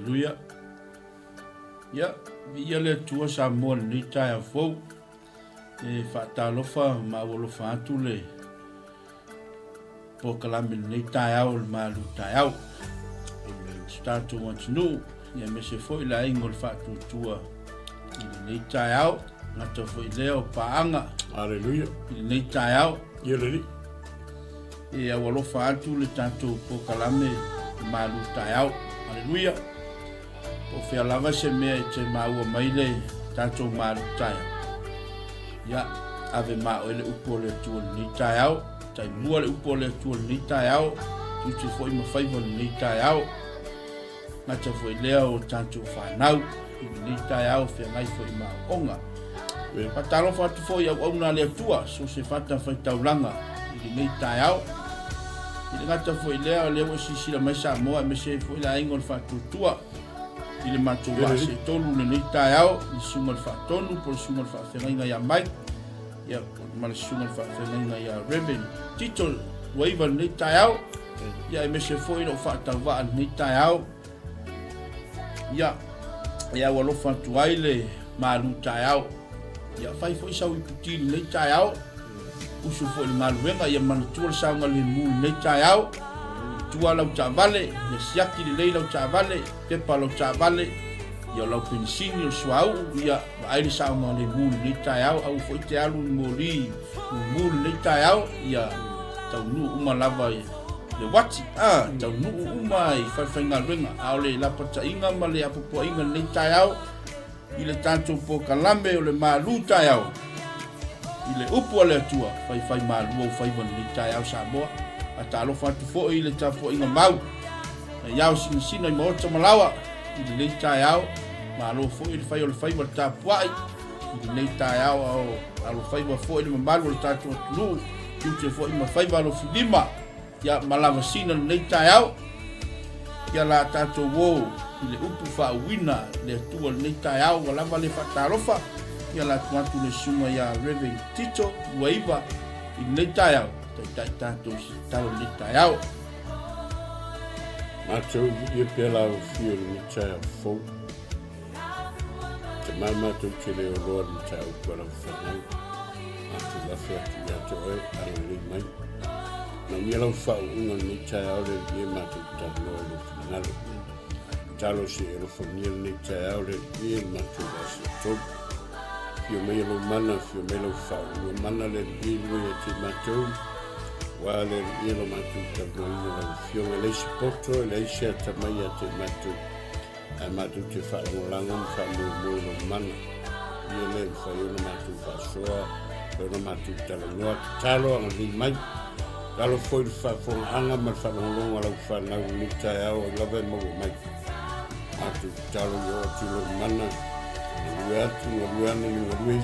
Haleluya. Ya, ia le tua sa mo ni tai fo. E fatalofa ma wolofa atu le. Po kalame ni tai au ma lu tai au. Start to want to know. Ya me se foi la ingol fatu tua. Ni tai au na to foi leo paanga. Haleluya. Ni tai au. Ia le E a wolofa atu le tanto po kalame ma lu tai au. Haleluya. O fea lava se mea e te maua maile tanto ma lu tai au. Ya ave ma o le upo le tua ni tai au. Tai mua le upo le tua ni tai au. Tu te foi ma faiva ni tai au. Nga te foi leo tanto whanau. Ni tai au fea ngai foi ma onga. Patalo fatu foi au na le tua. So se fata fai taulanga. Ni tai au. Ile ngata foi leo leo sisi la mai sa moa me se foi la ingol fatu tua. Ile matu wa se tolu le ni tai au. Ni sungal fatonu por sungal fatena ya mai. Ya mal sungal fatena ya Reverend Tito waiva ni tai au. Ya me se foi no fata va ni tai au. Ya walo fatu aile malu tai au. Ya fai foi sa uputi ni tai au. Usu foi maluenga ya manutua sa ngali mu ni tai au. Tua lau vale, ya siaki di lau vale, pepa lau vale, ya lau pensini o suau, ya airi sa ngali mu ni tai au foi te alu mori, mu ni tai au, ya tau nu uma lava le wati, tau nu uma i fai ngaluenga, au le lapata inga ma le apopo inga ni tai au, i le tanto po kalame o le malu tai au. I le upu le tua, fai malu o fai van ni tai au sa moa. Atalo fatu fo i le tapo inga mau. Iau sina i maota malawa. I le tai au. Ma alo fo i le fai o le fai wa tapo ai. I le tai au au alo fai wa fo i le mamalu o le tato atulu. Iute fo i ma fai wa alo filima. Ia malava sina le tai au. Ia la tato wo. I le upu fa wina le tua le tai au. Walava le fatalofa. Ia la tuatu le sunga ya Reverend Tito waiva i le tai au. Tai tato si tau le tai au. Matou ia pela o fio ni tai au fo. Te mai matou te leo loa ni tai au kua lau whanau. Matou lafe atu ia to oi aro le mai. Na ia lau whau unga ni tai au le ia matou tau loa le finalo. Talo si e rofo nia ni tai au le ia matou ase tau. Fio mei alo mana, fio mei lau whau. Ua mana le ia lui e te matou. Wale ilo matu tau ino la fionga leisi poto, leisi a tamai a te matu. A matu te whaangolangon, whaangolangon ilo mana. Ia le whaiono matu whasoa, whaiono matu talanoa, talo anga ni mai. Talo foi whafonga anga ma whaangolangon alau whanau ni tai au, lawe mago mai. Matu talo yo tilo mana. Ngalue atu, ngalue ane ni ngalue.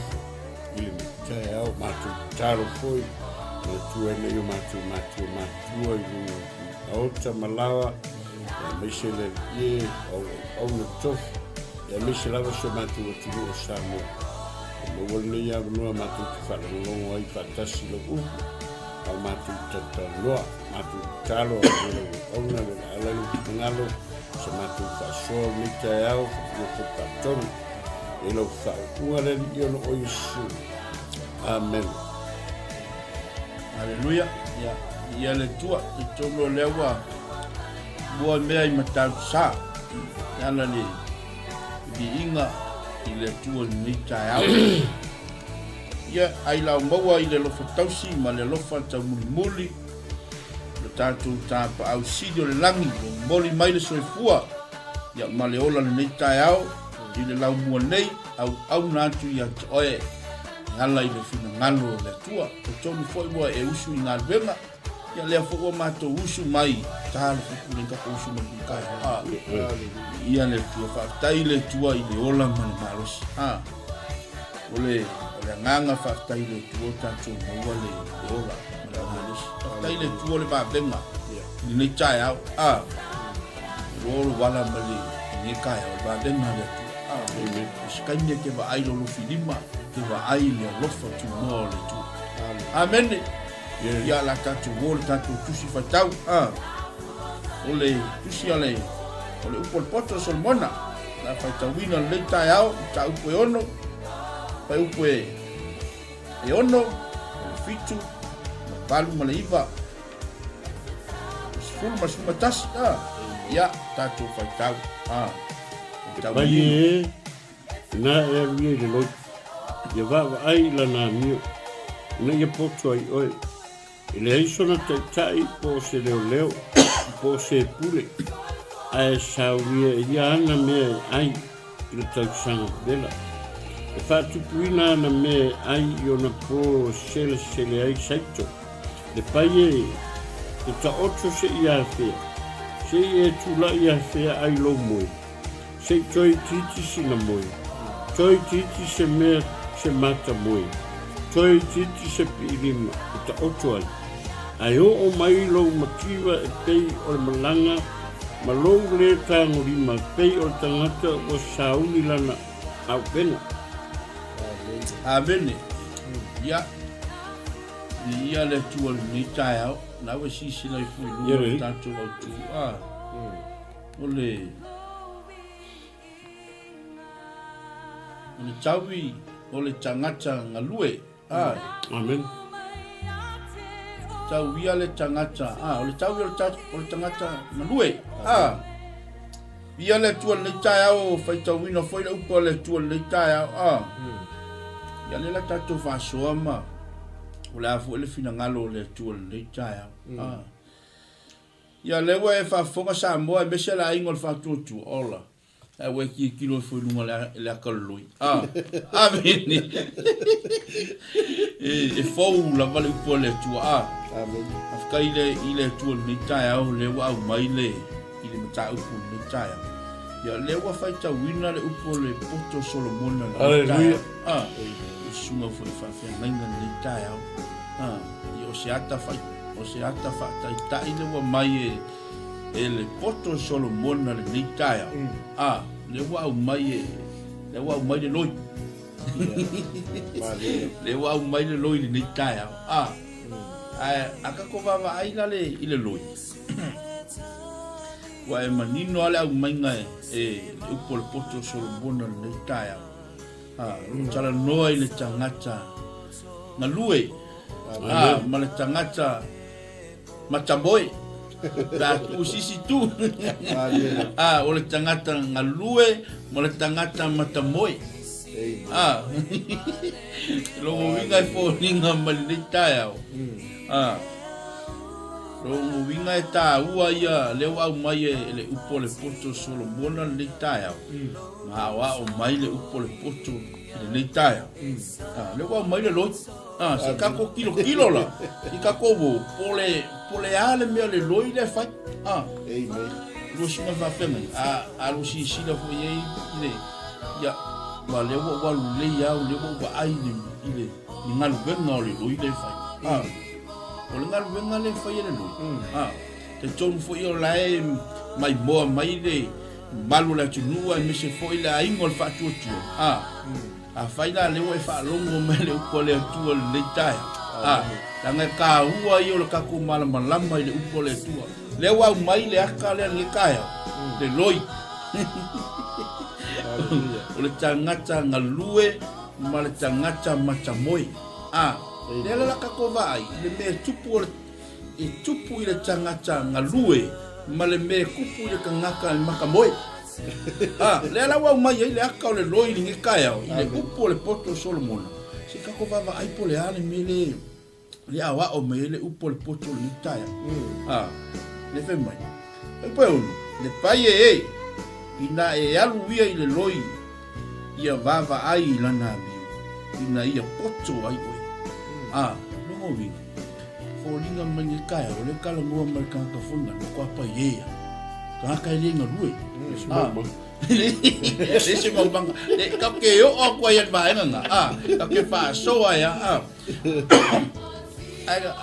Ili ni tai au, matu talo foi. Tua ene yo matua i lunga aota malawa ya meise le ie au na tofu ya meise lava so matua tulu o Samoa ma wale ya vanua matua te whanalongo ai whatasi lo upu au matua tataloa matua talo au na le alalu ngalo sa matua whasoa mita au whakatonu e lau whaunga le li ono o Yesu. Amen. Haleluya. Ya, ia le tua i tolo lewa. Bua mea i matau sa. Yana le di inga i le tua ni tai au. Ia ai lau maua i le lofa tausi ma le lofa tau muli. Le tatu tapa au sidio le langi. Moli mai le soifua. Ia ma le ola le ni tai au. I le lau mua nei au natu ia te oe. Ngala i le fina ngalo le tua. O tonu foi moa e usu i ngā venga. Ia lea fo mato usu mai. Tāle fuku le kako usu mai kai. Ia le tua whaktai le tua i le ola mani marosi. Ole nganga whaktai le tua tātou maua le ola mani marosi. Whaktai le tua le pā venga. Ni nei tai au. Roro wala mali ni kai au. Pā venga le tua. Skaine ke wa ai lolo filima. Ke wa ai le lofa tu mo le tu. Amen. Ya la tatu wol tatu tusi fatau. Ole tusi ale o le upo le poto sol mona na fai tawina le tai au ta upo e ono fai upo e ono fitu palu ma le iva sfulu ma sfulu matasi ia tatu fai tau Vai na e rie le loi. Ia va ai la na mio. Na ia poto ai oi. Ele ai sona tai po se leo po se pule. Ai sauria ia ana me ai le tau sanga vela. E fa tupuina na me ai ona po sele ai saito. Le paie e ta otro se ia fe. Se e tula ia fe ai lo moi. Se toi titi sina moi. Toi titi se me se mata moi. Toi titi se pilima e ta otro ai. Ai o mai lo makiwa e pei o le malanga ma lo le tango lima pei o tangata o sauni lana au pena. Amen. Ia. Ia le tua ni tai au. Na we sisi na fu lu tanto au tu. Ole tawi ole tangata ngalue. Amen. Tawi ale tangata. Ole tawi ole tangata ngalue. Ia le tua ni tai au fai tawina foi le upo le tua ni tai au. Ia le la tato fa soama. Ola fu ele fina ngalo le tua ni tai au. Ia le wa e fa fonga sa mo e besela ingol fa tu ola. E we ki kilo foi lunga le akaloi. Amen. E fou la vale upo le tua. Amen. Afka ile tua ni tai au le wa mai le ile mata upo ni tai. Ya le wa fai ta wina le upo le poto Solomon na. Hallelujah. Sunga foi fa fe nanga ni tai au. Yo se ata fa ta ile wa mai ele poto Solomon na le tai au. Le wa mai le loi. Le wa mai le loi ni tai au. Aka ko va ai la le ile loi. Wa e manino ale au mainga e upo le poto Solomon na le tai au. Tala noa ile tangata na lue. Ma le tangata matamboe. Da usisi tu. O le tangata ngalue, mo le tangata matamoe. Lo winga fo ninga malita au. Lo winga ta ua ia le wa mai le upo le poto Solomon le tai au. Ma wa o mai le upo le poto le tai au. Le wa mai le lo. Se kako kilo la. I kako wo pole ale me le loi le fai. Amen. Lo sima va fema. Lo si la fo ye ile. Ya ma le wa le ya le wa ai ile ni ngalu benga le loi le fai. O le ngalu benga le fai le loi. Te tonu fo yo lai mai boa mai le malu la tunua me se fo ile aingo fa tu. Fai la le wa fa longo me le upo le tua le tai. Tanga ka ua i o le kaku malama i le upo le tua. Le wa mai le aka le ni kaya. Le loi. O le tangata ngalue ma le tangata matamoi. Le la kako vai le me tupu e tupu i le tangata ngalue ma le me kupu i le kangaka i makamoi. Le la wa mai le aka le loi ni kaya le upo le poto Solomon. Se kako va ai po le ale mele le awa o me le upo le poto ni tai. Le fe mai. E poi le pai ina e alu ia i le loi ia vava ai lana biu. Ina ia poto ai oi. No vi. Fo linga mani kaya o le kala ngua mai ka funda ko apa ia. Ka ka le ngalue. Ese mau bang ka ke yo o kwa yan ba nga ka ke fa so ya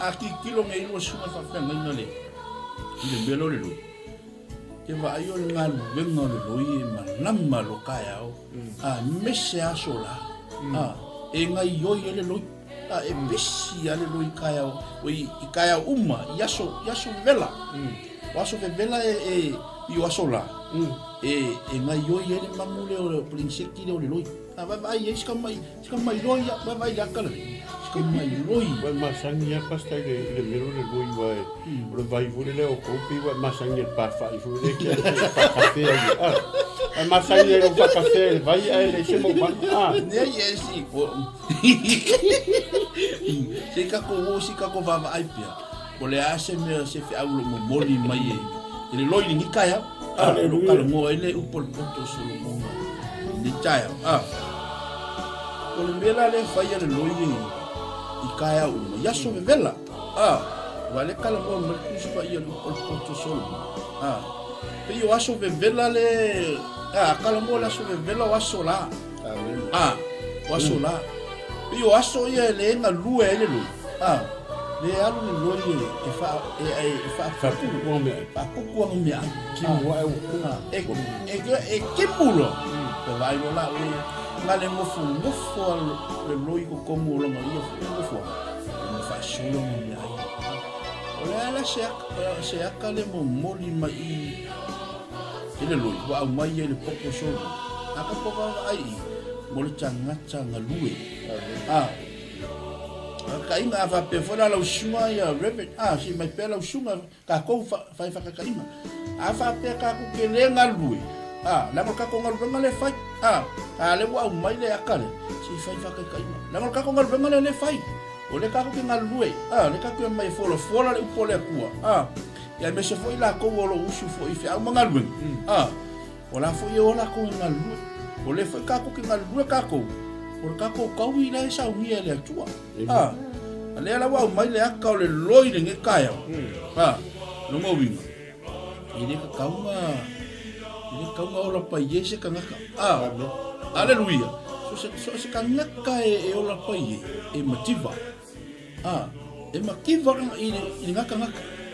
aki kilo ngai lo suma fa fa ngai le ile belo le lo ke va yo ngal vengo le lo i manama lo kaya o mese asola e ngai yo ile lo e bisi ale lo kaya o i kaya uma yaso vela waso vela i o aso la e ngai yo ye le mamule o prinseki le o le loi vai e ska mai loi vai ya kala ska mai loi vai masangi ya pasta le mero le loi vai o vai vole le o kopi vai masangi el parfa i vole ke pa café ai masangi le pa café vai ai le se mo ba ne ye si o se ka ko va ai pia o le ase me se fi au mo moli mai e le loi ni kaya lo kala mo ele upol ponto solo mo ni taya o le mela le fai le loi i kaya o ya so vela vale kala mo me kusi pa ia upol ponto solo pe yo aso vela le kala mo la so vela wa sola wa sola pe yo aso ia le nga lue le loi le alu le loi e fa ku me ki mo ai e ke pulo pe vai lo la ngale mo fu le loi ko como lo ngai mo fu mo fa solo mo me ai o la se akale mo moli mai le loi wa mai le poco solo aka poka ai mo le tanga lue kainga fa pe fora la usuma ya repet si mai pe la usuma ka ko fa kainga fa pe ka ku kelenga lui la mo ka ko ngal ngale fa le wa mai le akale si fa kainga la mo ka ko ngal ngale le fa o le ka ku ngal lui le ka ku mai fora le upole ku ya me se foi la ko lo usu foi fa ngal lui o la foi o la ko ngal lui o le fa ka ku ngal lui ka ko por kako kaui la sa uia le atua ale ala wa mai le aka o le loi le ngekaya no mo winga ile ka kaunga o la paie se ka ngaka aleluia so se ka ngaka e o la paie e mativa e makiva ile ngaka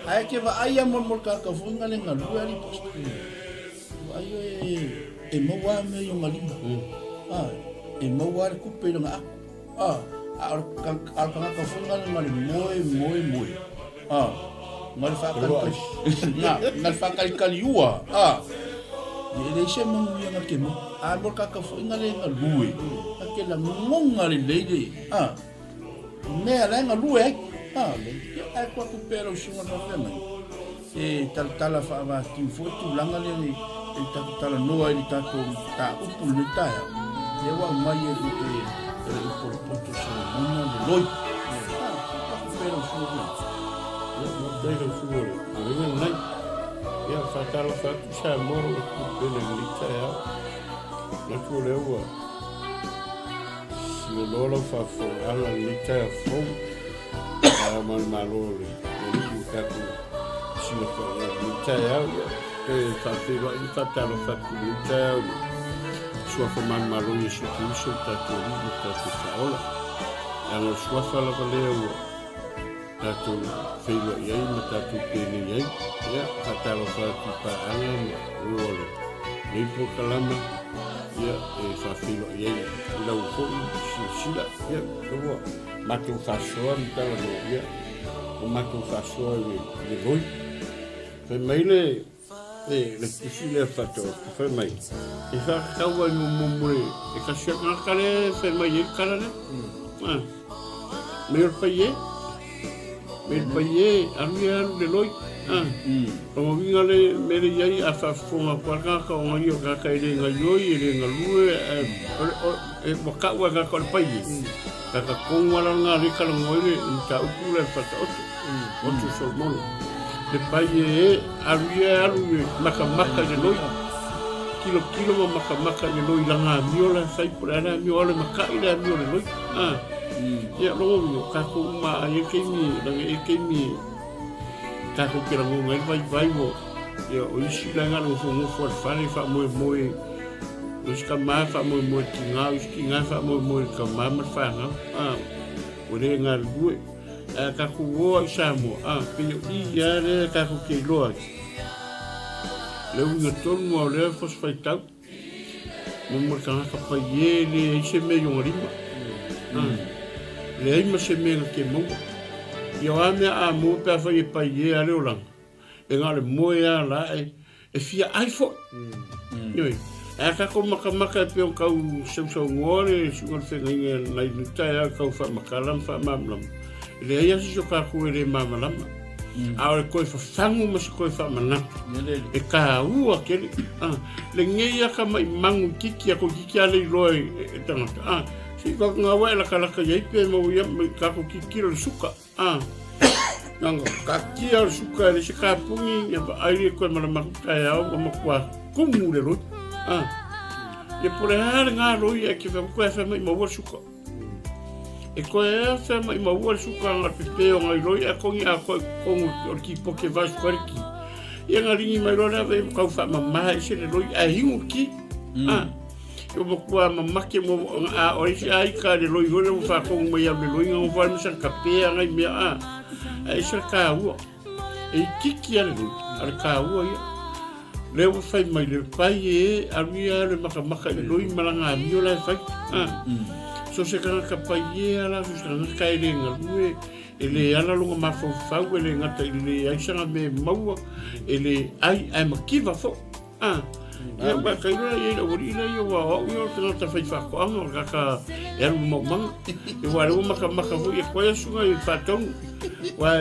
ai ke va ai mo ka funga le ngalu ali post ai e mo wa me yo ngalima e mau ar kupe nga ar ka funga ngal moi ngal fa kal yua le se mangu nga kemo ar ka funga le ngal lue akela ngonga le lady ne ala ngal lue ai kwa kupe ro shunga no fema e tal fa va ti fotu langa le tala noa ni ta upul ni ta le wa mai e por ponto solo mona de loi pero suo dai lo suo aveva nai e fa talo fa tu sa moro ku bene lita la tu le wa si lo lo fa fo ala lita fo mal malore e ku ka tu si lo fa lita e fa te va in fa talo fa tu lita sua man maroni su tu ta tu ola alo sua fala valeu ta tu filo e aí ta tu peni aí ya ta lo fa tu pa anga rolo ni po kalama ya e fa filo e aí la u fo sila ya do ma tu fa soa ta lo ya o ma tu fa soa de voi fe maile le kusile fato fe mai e fa kawa no mo e ka shaka kale fe mai kala le me paye armia de loi o vinga le mere yai a fa fonga kwa ka o ngai ka kai le ngai yoi le ngalue e mo ka wa ka ko paye ka ko ngala ngari ka ngoi le ta ukule fato o so mo le paie aru maka de loi kilo maka de loi langa miola sai por ana miola maka ila miola loi ya lo ka ko ma ye ke mi ka ko kira mo ngai vai mo ya o isi langa no fo fare fa mo os ka ma fa mo tinga fa mo ka ma fa o le ngal due ka kuo samo pe ia le ka ku ke loa le un ton mo le fos faita mo ka pa ye le se me yo rima le ima se me ke mo yo ame a mo pa fa ye pa ye ale ola e ngale mo ya la e fia ai fo yoi a ka ko maka pe on kau so ngore su ngor fe ngai nai nutai kau fa makalam fa mamlam le ia so ka ku le mamalam a o ko fa fangu mas ko fa mana e ka u akele le ngai ka mai mangu kiki ko kiki ale loi tanga si ko ngawa la kala ka yai pe mo ia ka ko kiki le suka nang ka ki al suka le ka pungi ya ai ko mala makai au mo kwa kumu le ro e por aí nga roi e que vai com essa mai mo suka e ko essa mai mo suka nga pepeo nga roi e ko ia ko o ki poke vai squarki e nga ringi mai roi vai ka fa mamma e se roi a hingu ki eu mo kwa mamma ke mo a o se ai ka le roi roi mo fa ko mo ia me roi nga va me san kapea nga me e se ka u e kiki ale roi ka u ia leo fai mai le pai e aria le maka le loi malanga mio la fai so se kana ka pai e ala so se kana ka ele ngalue ele ala lunga mafo fau ele ngata ele ai sanga me maua ele ai makiva fo ya ba kai la ye o ri la yo wa yo tena ta fai fa ko anga ka e lu mo mang e wa lu maka fu e ko ya sunga e fatong wa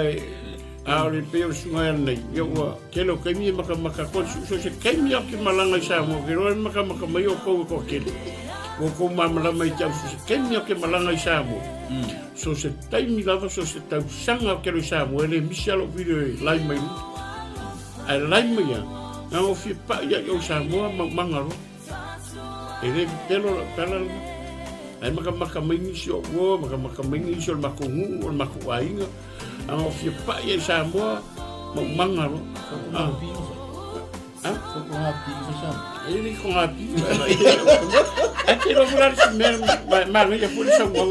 ahora peo sunga nei yo kelo kemi maka ko so se kemi ki malanga sa mo pero maka mai ko kele ko mamala mai tau so kemi ki malanga sa mo so se taimi lava so se tau sanga kelo sa mo ele misialo video lai mai ai lai mai ya no fi pa ya yo sa mo mangaro ele pelo pela ai maka mai ni so wo maka mai ni so mako ngu o mako ainga ang ofia pa ye sa mo mangaro ko happy ko sa ele ko happy aqui no lugar se mesmo mas eu fui sa mo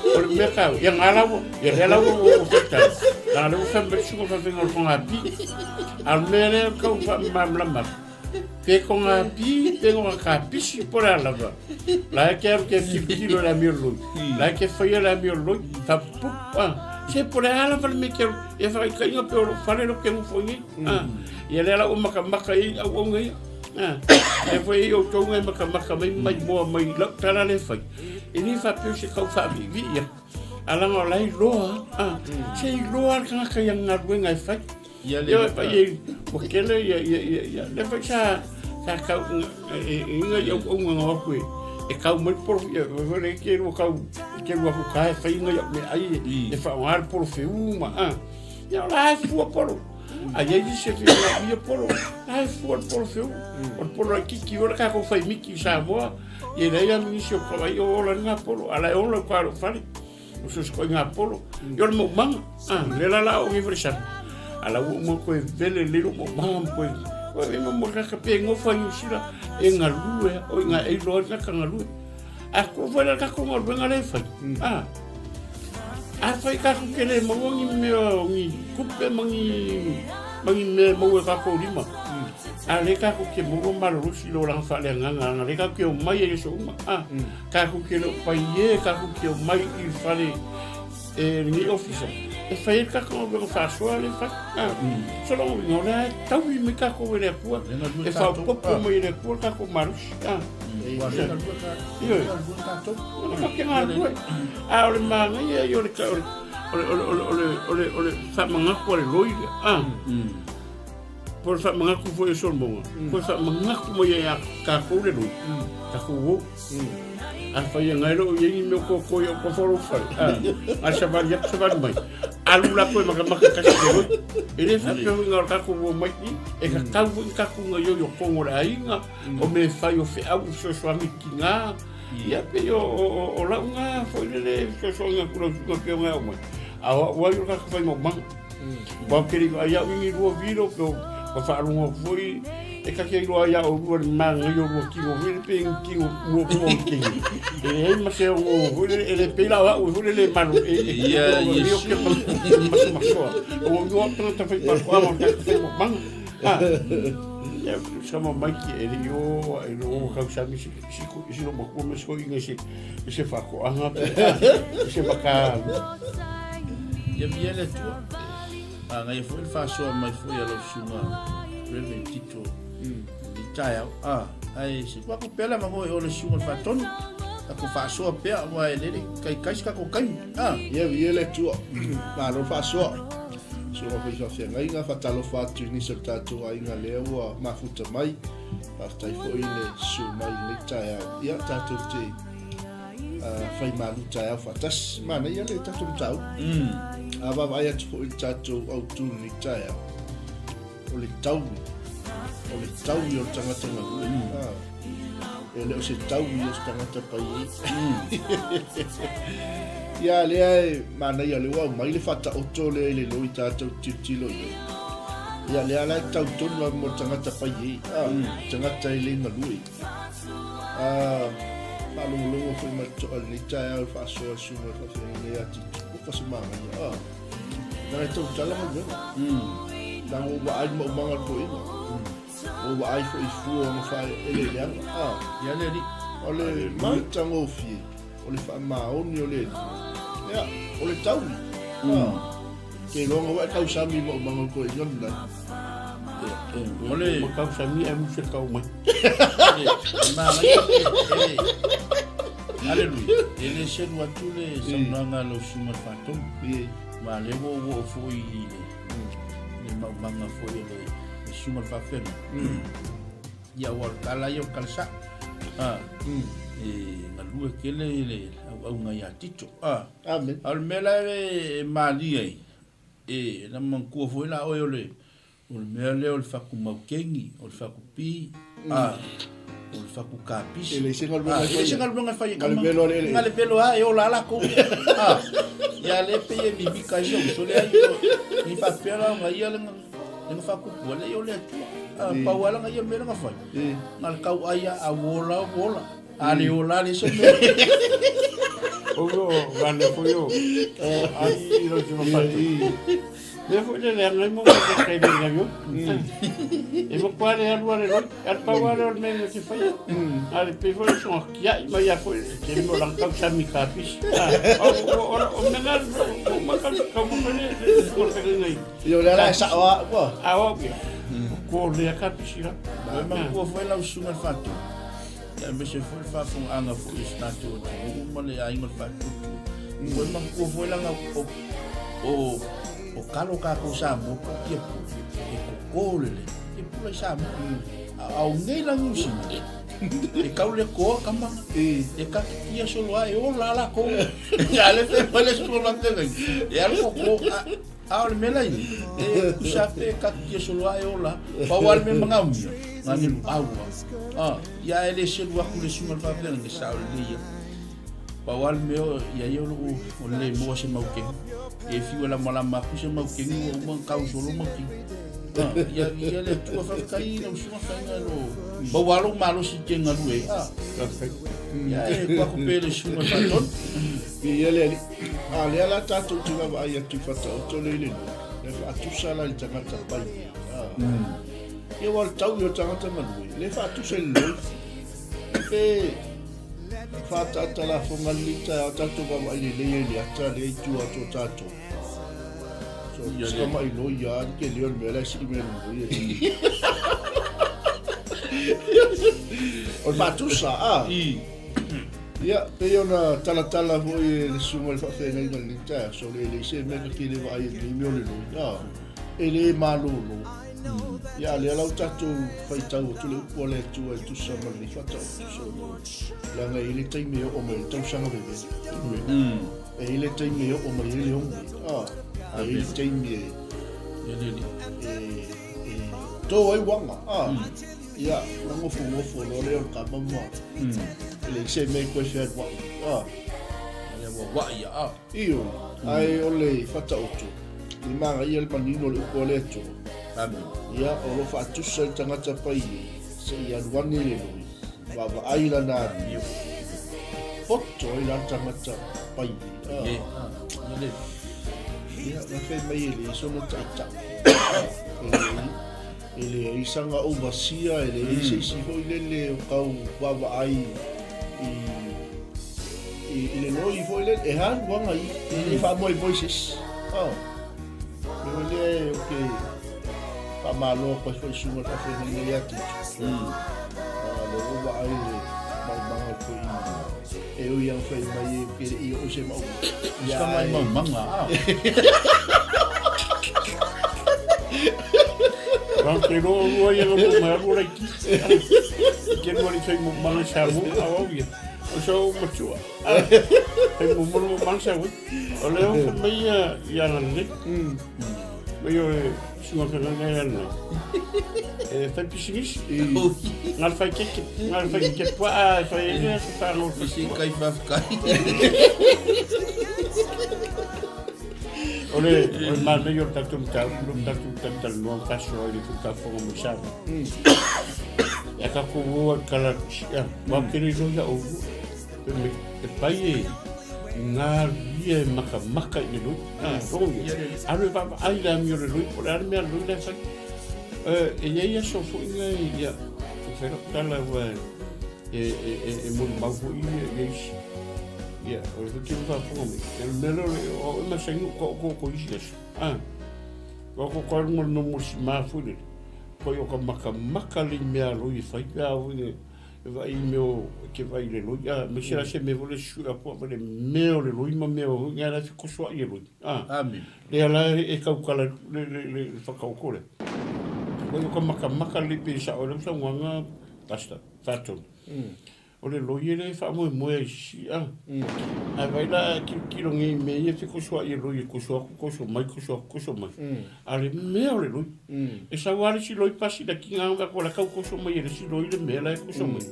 por mercado yang ala wo ya ela wo feta ala wo fam besu ko fa ko happy al mere ko fa mamla pe con happy pe con happy si por ala la quero que kilo la mirlo la que foi la mirlo ta se por ala para me quero e vai cair pero fale lo que não foi e ela o maka e o ngai e foi eu tô ngai maka mai boa mai la tala le fai e ni fa pe se kau fa vivia ala no lai roa se roa ka yang ngai ngai fai ya pa ye porque ya le fa sa ka ngai o ngai ko e kau mai por e quero kau quero o kai fai ngai me ai e fa ar por feuma ya la fu por aí disse que ia por ai fu por feu por aqui que ora ka ko fai miki sa bo e daí a mim se ko vai o la nga por ala o la quaro fai o se ko nga por yo mo man le la o mi fresa ala mo ko vele le mo man po o mo ka pe ngo fai usira e nga lue o nga e lo ka nga lue a ko vela ka ko ngor benga le fai a fai ka ko kele mo ngi me ngi kupe mangi me mo ka ko lima a le ka ko ke mo malo rusi lo la fa le nga le ka ke o mai e so ka ko ke lo pai e ka ko ke o mai i fale e ni officer e fai ka ko go fa so le fa so lo no le tau mi ka ko le pu e fa popo mo le pu ka ko marus ahora manga ya yo le fa manga ko le loi por fa manga ko foi so mo por fa manga ko mo ya ka ko le loi ka ko wo a fa ya ngalo ye me ko yo ko foro fa a chaval ya chaval mai alu la ko maka ka ko ele fa ko ngor ka ko mo mai e ka ko yo ko ngora inga o me fa yo fe au so mi kinga ya pe yo o la nga foi le so nga ko ke nga mo a wa yo ka ko mo man ba ke ri ya wingi ro viro ko fa ru foi e ka ke ro ya o ro man yo ro ki o vi pe ki o ro ki e ma se o ele pe la o le mano e yo ke ma so o yo ta fa pa ko mo ta fa mo man ya sama mai ki ele yo e no ka sa mi si no mo ko me so inga se fa ko anga se ba ka ya viene tu ngai foi fa so mai foi a lo suma Reverend Tito ni tai au ai si kwa ku pela mango o le sunga fatoni aku fa so pea wa ele kai ska ko kai ia le tu ma lo fa so so ko fa fia ngai nga fa talo fa tu ni so tatu ai nga le wa ma futa mai pa tai fo ile su mai le tai au ia tatu te fai malu tai au fa tas mana ia le tatu tau ava vai atu fo il tatu au tu ni tai au o le tau yo tangata ngā ele o se tau yo tangata pai ia le ai mana ia le wa mai le fata o tole le loi tatu titilo ia le ala tau tonu mo tangata pai tangata le malui malungu foi ma to al nita al fa so fa ne ati o fa se mama na to tala mo dan o wa ai mo manga ko o wa ai foi fu o no fa ele ya ia le ri ole ma tango fi ole fa ma o ni ole ya ole tau ke longa wa tau sami mo manga ko yon la ole mo kau sami e mo se kau mai ma aleluia ele se no atule samanga lo suma fatom ma le wo foi le manga foi le suma fafen ya wa kala yo kalsa ngalue kele le au ngai atito amen al mela mali na manku foi la o le mele o faku maukengi o faku pi o faku kapis ele se ngal fai ngal pelo e o la ko ya le pe mi bika jo so le ni fa pela ngai le ngal faku wala yo le pa wala ngai me ngal fai ngal kau aya a wola ale o la le so o vale foi o ai lo que no le foi le ngai mo que kai de ngai e mo pare algo le al paware o menos que foi ale pe foi so ya ma ya foi que mo lang kau sami kapis o mengal o makal como foi por que ngai yo le la sa wa ko le kapis ya ma ko foi la sunga fatu ya me se foi fa fun anga foi stato o mo le ai mo fatu foi ma ko foi la o kalo ka ko sa mo ko ke ko le ke pula sa mo au nei la musi e ka le ko kama e ka ia solo ai o la ko ya le fe pole solo la te e al ko al mela e ku sa pe ka ia solo ai o la pa wal me mangam ngani awa ya ele se lu ku le suma fa pe ngi sa le ia pa wal me ya yo o le mo se mau ke e fiu la mala ma ku se mau ke o mo ka solo mo ki ya le tu fa kai no suma fa ngalo ba walo malo si tenga lu ya e kwa ku pe le suma fa ton ia le la tatu tu va ia tu fa to le le fa tu sala il tangata pai e wal tau yo tangata malu le fa tu se lo e fa tata la fo ngalita tatu ba mai le ata le tu a to tatu so sama ilo ya ke leon mela si me no o fa tu sa ya pe yo na tala vo le sumo fa fe ngai ngalita so le se me ke le vai ni me le no ele malu ya le la tatu fai tau tu le pole tu sama ni fa tau so la ngai ile tai me o me tau sanga bebe e ile tai me o me ile o ile tai me to ai wanga ya na ngofo lo le ka mama le se me ko se wa ya wa ya io ai ole fata otu ni manga ia le manino le pole tu ya o lo fa tu se tangata pai se ia luani le lui va ai la na ni foto ila tangata pai ya na fe mai le so no tata ele isanga o vasia ele se si ho le kau va ai ele no i foi le e han wanga i fa moi voices le okay malo pa foi sunga ta fe ni ya ti le wa ai le mai ko e o yang foi mai e o se mau ya mai manga Porque no hay algo más por aquí. Que no hay como más chavo, obvio. O sea, mucho. Hay como más chavo. O leo que me ya la ley. Yo si no tengo nada no. Fai piscinis. Ngal fai que pa, fai ele fa no piscin kai fa kai. Ole, ma meglio tatum tal no faccio il tutto come sa. E ka ko kala ya, ma kiri no ya o. E pai na vie maka ni alo va ai la mio lui por arme a lui la fa ella so fu ya pero kala wa mo ma fu ya o que va fome el melo o ma sengu ko isis ko no mo ma fu ni ko yo ko maka li me a lui fa ya vai meu que vai le lui me será se me vole sura po le meu le lui ma meu ngara fi ko so ye lui amen le ala e ka kala le fa ka ko le ko maka li pe sa o le sa nganga basta faton o le lui le fa mo si vai la ki lo ngi me ye fi ko so ye lui ko so mai ale meu le lui e sa wari si lui pasi da ki nganga ko la ka ko so mai le si lui le me la ko so mai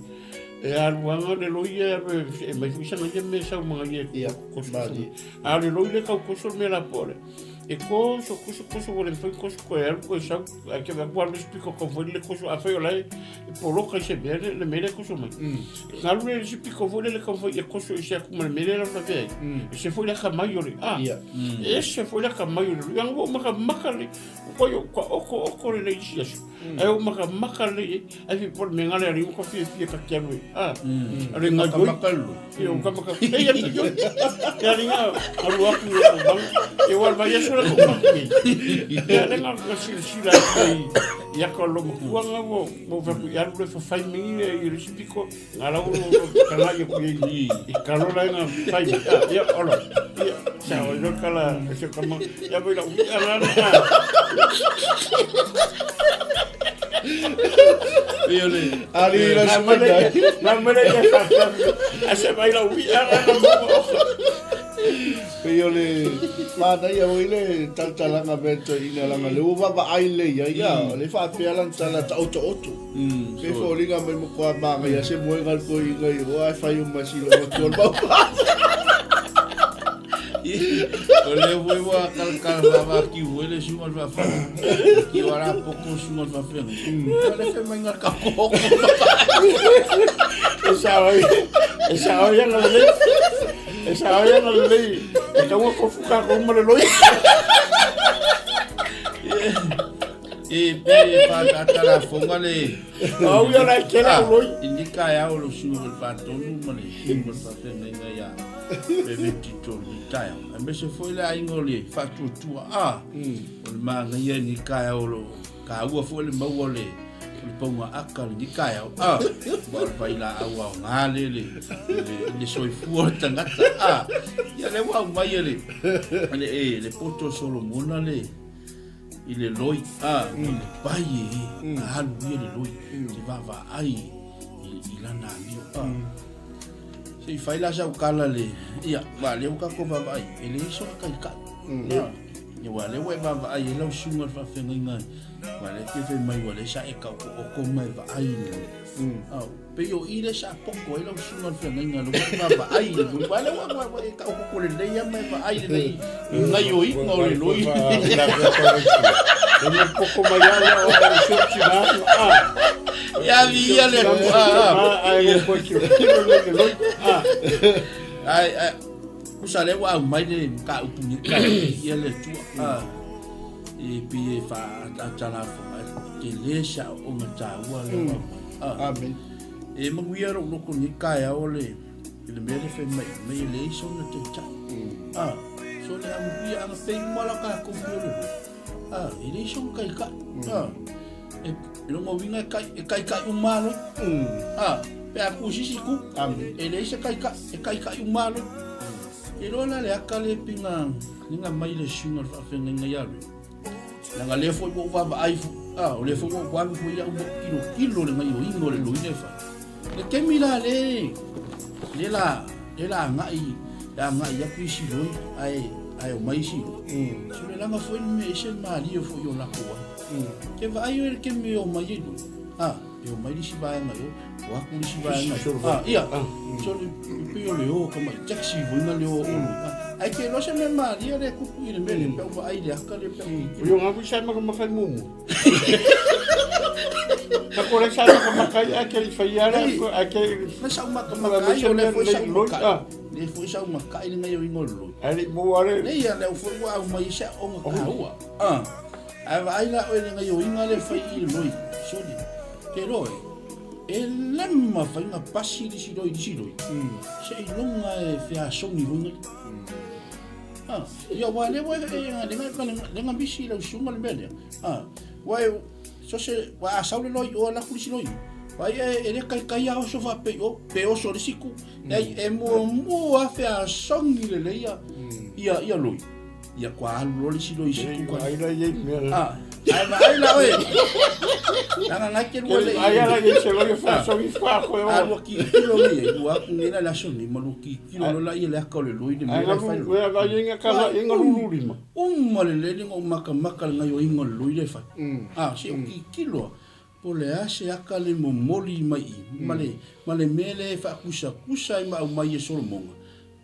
e aluanga le loia e mai fisa ngai me sa mga ye ko so ale loia ka ko so me la pole e ko so le foi ko so ko sa que va guardar explico con foi le ko so a foi lá e polo ka se bene le me ko so mai ngalu le explico foi le ko foi ko so se como le me la na ve e se foi la ka maiore e se foi la ka maiore yango maka le ko yo ko le isi e o maka le e fi por me ngale ri ko fi ka kianu ale ngago makalu e o ka maka e ya yo ya ringa alu aku e wal vai so la ko ya lenga ko sila ya ko lo mo mo fa ya lo fa fai mi e recipico ngala o kala yo ko ni e kalo la nga fai ya olo ya sa o yo kala se como ya voy la Viole. Ali la semana. Mamele ya fata. Ase baila uia na Viole. Mana ya wile talanga beto ina langa le uva ba aile ya le fa pealan tala ta auto. Pe fo linga me mo kwa ba ya se mo ngal ko ngai wa fa yu masilo ko ba. Ole voi wa kal va ki wele si mal va fa ki ora poco si mal va fe ole fe menga ka ko esa ya no le estamos con fuka como le loy pe fa ta la fonga le au ya la kera loy indika ya o su va tonu male mo fa fe menga ya bebe tito taya me se foi la ingole fatu tua o ma ngai ni kaya o ka ua foi le mau le ponga akal ni kaya ba vai la awa ngale le soi fu tangata ya le wa mai le poto solo mona le ile loi le pai halu le loi ti va ai ilana mio se fai la sa kala le ia ba le ka ko ba ai ele so ka ya wa le we ba ai le sunga fa fenga wa le ke fe mai wa le sa e ka ko mai ba ai pe yo ile sa poco ele sunga fenga lo ba ai wa le wa ka ko le ya mai ba ai le ngai yo i no le loi un poco mai ya o se china ya via le ai usale wa mai le ka upuni ka ia le tu e pi fa tala fa ke le sha o mata wa le amen e mo ia ro ko ni ka ya ole le mere fe mai le so na te cha so le am ia am fe mala ka ko le ele so ka e longo winga kai umalo pe a kusisi ku e le se kai umalo e lona le akale pinga ninga mai le shunga fa fenga ngayalu nga le fo bo va ai o le fo bo kwa fu ya un kilo le ngai o ingo le luine fa le kemila le la ngai ya kuisi loi ai o mai si so le langa fo me se mali fo yo la ko ke va ai ke me o mai do yo mai si va ngai o aku si va ngai ia so le pio le o como taxi vo na le o ai ke lo se me mali le ku ile me le pe va ai le akale pe yo ngapu sa ma kai mumu Ako lang sana kamakay akil fayara akil nasa umakamakayo le fo sa umakai le fo sa umakai le ngayon ingolo ali mo wale le ya le fo wa mai sa o ngakawa ai la o le ngayon ingale fai loi soli ke loi e lemma fai nga pasi di sidoi se ilunga e fia soni lunga ya wale wa le nga bisi le sunga le mele wa so se wa saule loi o la kulisi loi vai ele kai a so fa pe o so siku e mo a fe a songi le ia loi ia kwa lo si loi siku kwa ai la ye ai la oi nga ke lo le ai la ye se lo fa so mi fa ko o ki lo le wa ngena la so ni mo ki lo la ia la ka le loi de me la fa va ye nga ka inga luluri ma le ngo maka nga yo inga loi le fa si ki lo po le ase akale mo moli mai male mele fa kusa i mai so monga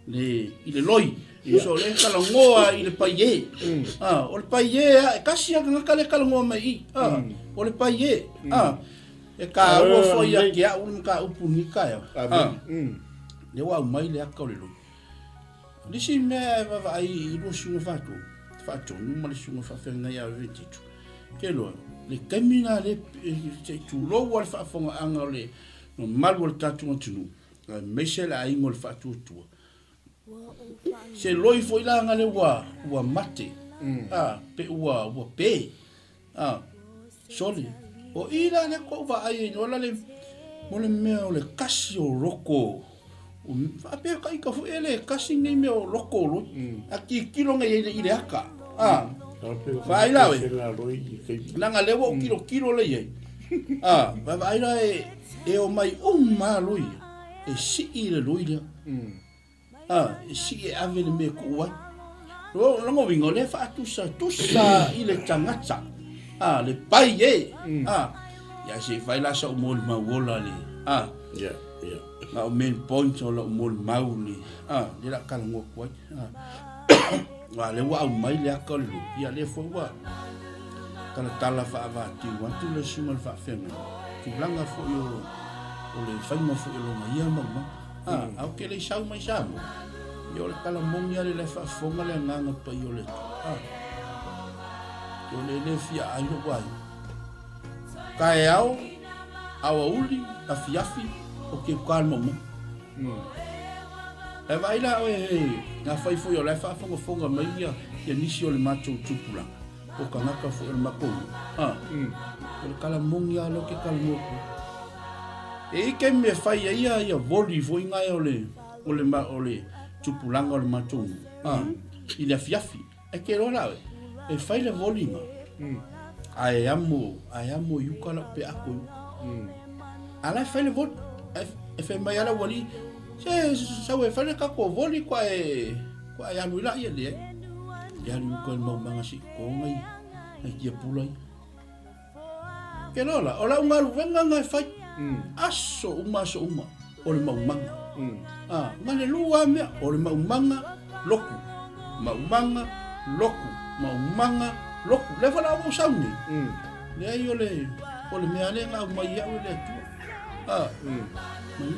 le ile loi so le kala ngoa ile paie o le paie kasi nga kala ngoa mai o le paie e ka o fo ia kia un ka upuni ka ya le wa mai le akale loi disi me va ai lo sunga fa no male sunga fa fenga ya 22 ke lo le kamina le tu lo wal fa fonga anga le no mal wal tatu tunu me se la ingol fa tu se loi foi la anga le wa mate pe wa pe soli o ila le ko va ai no la le mo le me o le kasi o roko o fa pe kai ka fu ele kasi ni me o roko lo aki kilo nga ile aka vai la we langa lewo kilo le ye vai la e o mai ma loi e si ile loi le e si e ave le me ko wa lo ngo wingo le fa tusa ile tangata le pai ye ya se vai la sa mo ma wola le ya na main point o lo mo mauli le la kala ngo ko wa le wa mai le akol ia le fo wa tala fa va ti wa tu le sumal fa fema tu langa fo yo o le fa mo fo yo ma ia ma au ke le sau mai sa yo le kala mongia le fa fo ma le nganga pa yo le yo le fia ai lo wa kai au uli afiafi o ke kalmo mo e vai la na fai fo yo la fa fonga mai ia nisi o le macho tupula o kanaka fo el mako o kala mongia lo ke kalmo e ke me fai ia voli fo inga o le tupulanga o le macho ile fiafi e ke lo la e fai le voli ma ai amo yukala pe ako ala fai le voli e fai mai ala wali sa we fa ka ko voli kwa ya lula ia le ya lu ko mo manga si ko ngai ki pulai ke lola ola unga lu venga ngai fa aso uma o le mau manga ngale lua me o le mau manga loku le fa la mo sauni le ai o le me ale nga mai ya le tu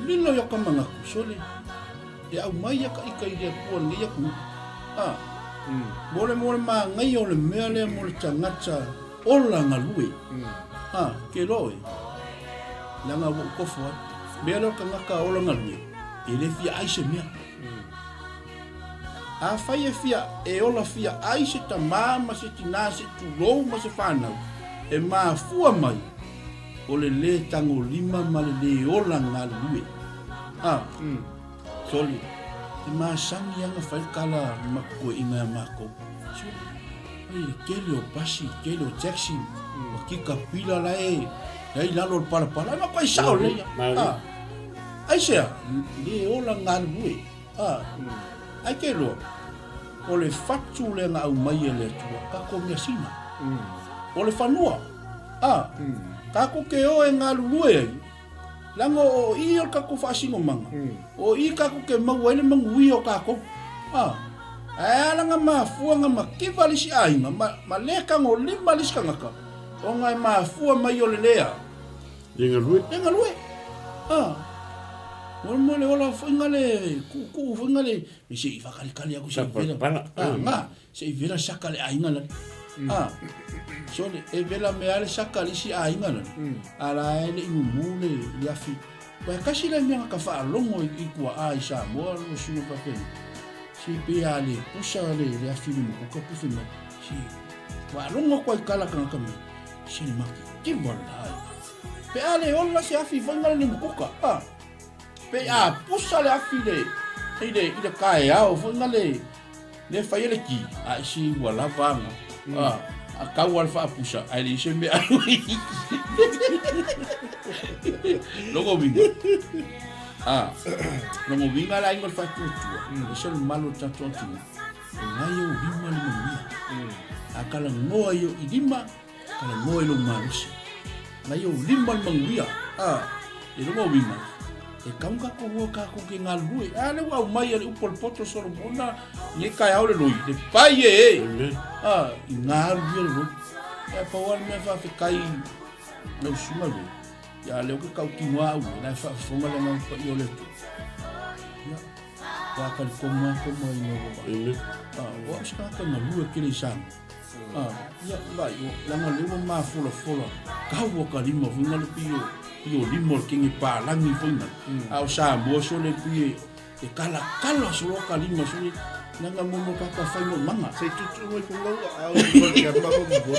lilo yo kamanga sole ya mai ya kai dia ko ngi ya ku mole ma ngai o le mele mo le tangata ola ngalui ke loe la nga ko fo melo kanga ka ola ngalui ele fia aise mia a fai fia e ola fia aise ta mama se tina se tu lo ma se fana e mafua mai o le tango lima ma le ola ngalue soli e masangi anga fai kala mako inga mako ai kele o pasi kele o taxi o kika pila la ai lalo para ma ko sao le ai sea le ola ngalue ai kelo o le fatu le nga au mai le tua ka ko me sina o le fanua ka ko ke o e nga lue lango o i o ka ko fasingo manga o i ka ko ke mau ele mangui o ka ko ala nga mafua nga makivali si ainga ma leka ngo lima liska ngaka o nga mafua mai o le lea lenga lue Mole ola fingale ku fingale si fakali aku sa vela si vela sakale ainga so e vela me ale sakale si ainga ala ele imune yafi pa kasi la minha ka fa longo i ku ai sa mo lo sino pa pen si pe ale pusa le yafi mo ku ka pufina si wa longo ko kala kan kam si ma ki vola pe ale ola si afi fingale ni mo ka pe pusa le afile ide kai ao fonga le fai le ki si wala vanga a kau alfa pusa ai se me logo vinga logo vinga la ingol fa tu se malo tanto ngai o vinga le mia akala ngoa yo idima kala ngoa lo marusi ngai o limba manguia e logo vinga e kaunga ko ho ka ko ke ngalui ale wa mai ale upol poto solo bona ni kai aule lui de pai ngalui lo e pa wal me fa fe kai no suma lo ya le ko ka ki wa u na fa fonga le man pa yo le ya wa ka ko mo no wa ska ka na lu ke le sang ya va yo la ma le ma folo ka wo ka limo funga le pio yo limo kingi pa langi funga au sa mo so le pie e kala so ka limo so le nanga mo ka fai no manga se tu mo funga au ko ka ba mo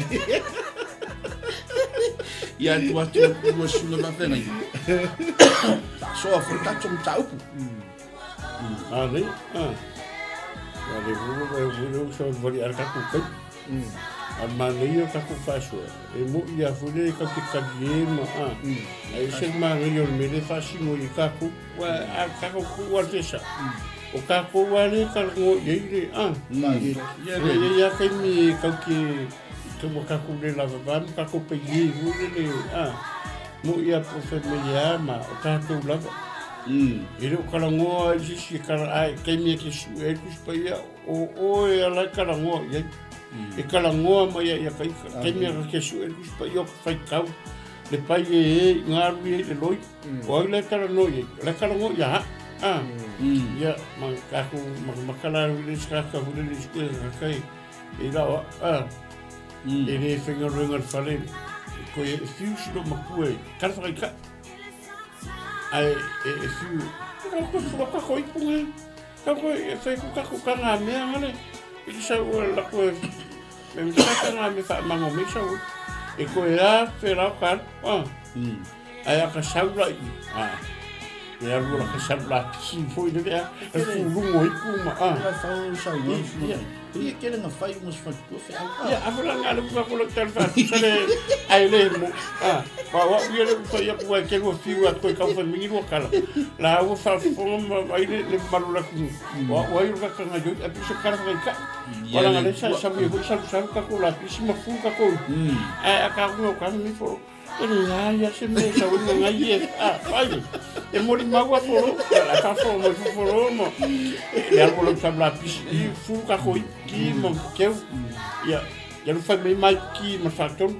ya tu mo so na fa ngai so a futa chom taupu ale wo so vari arka ku kai Manio ka ku faso e mo ia fule ka te kadiema ai se manio me le fasimo i ka ku wa ka ku wa tesa o ka ku wa le ka ngo ye ya ka mi ka ka ku le la va ka ku pe ye le mo ia profe me llama o ka ku la ele o ka ngo si ka ai ka mi ke su e ku pa ya o ala ka ngo ye e kala ngoa mai ia kai me ke su e pa yo fai kau le pai e ngaru le loi o le kala no ye le kala ngo ya ya man ka ku makala le ska ka hu le sku kai e la e le finger ring fale ko e fiu si do makue kala fai ka ai e fiu ka ko i punga ka ko e fai ku ka nga me ngale isa la ko me sa nga me fa mango me sa e ko ya fera kan aya ka saula ya ru ka saula si foi de ya fu lungo i kuma fa sa e que na fai uns fa ya afra nga lu fa ko la tal fa sale ai le mo pa wa ye le fa ya ko ke go fi wa ko ka fa mi ro kala la wo fa fo ai le malula ku wa yu ka nga jo a pi se kala ka wala nga le sa mi go sa ka ko la pi si ma fu ka ko ka ko ka mi fo ya se me sa un nga ye ai e mori magua fo la ka fo mo ya ko lo sa la pi fu ka ko ki mo ke ya lu fa me mai ki ma fa ton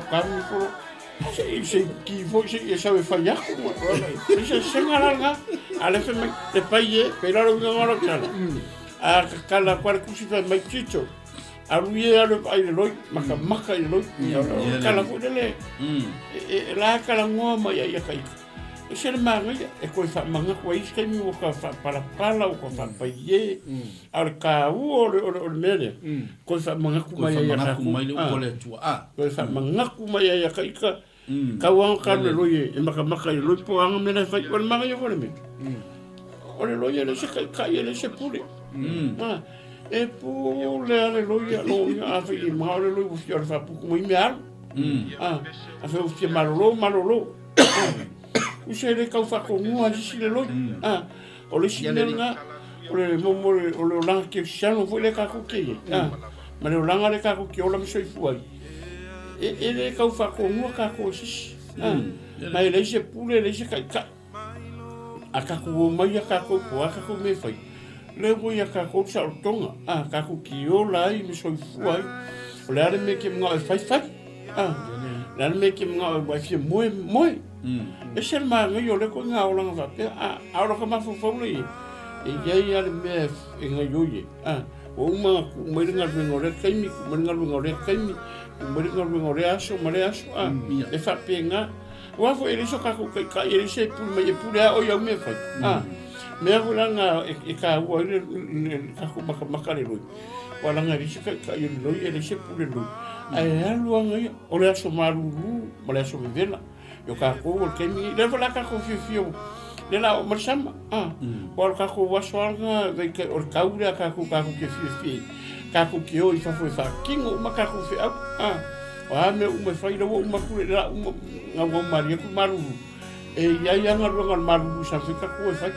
ka mi fo se ki fo se sa fa ya ko se ngala ale fe me te paye pero lo ngalo kala kala kwa ku si fa mai chicho aruie alo ai loi maka i loi kala ko dele la kala ngoa mai ai kai se le mangai e koe fa manga koe iske mi o ka fa pala o ka fa paie al ka o le mele koe fa manga ku mai ya ka ku mai le o le tu koe fa manga ku mai ya ka ika ka wa ka le loye e maka le loye po anga mele fa o le manga yo le me o le loye le se ka ye le se pule e po le loye lo ya fa i ma le loye o fa pu ku mai me al a fa o se malolo usere kau whakonua si le loi. O le sinenga, o le momore, o le olanga ki siano fo le kako kei. Ma le olanga le kako ki ola misoi fuai. E le kau whakonua kako sisi. Ma e leise pule, leise kai. A kako o mai a kako po, a kako me fai. Le voi a kako sa o tonga. Kako ki ola ai misoi fuai. O le are me ke mga e fai. Le are me ke mga e waifia moe. E se ma ngai o le ko nga ola nga pe a ora ka mafu fauli e ia le me e nga yoye o uma ku mai nga ngore kaimi ku mai nga ngore kaimi ku mai nga ngore aso mare aso e fa penga wa fo ele so ka ku ka ele se pu mai pu o ya me fa me a nga e ka wo le ka ku maka le lo wala nga ri se ka yo lo ele se pu le lo ai alu nga o le aso maru mare aso vela yo ka ko ke mi le vola ka ko fio le la o marsama por ka ko waswanga ve ke or kaura ka ko ke fio ka ko ke o fa fa kingo ma ka ko fi a me o me fa ira o ma ku la nga o maria ku maru e ya nga ro maru sa fi ka ko fa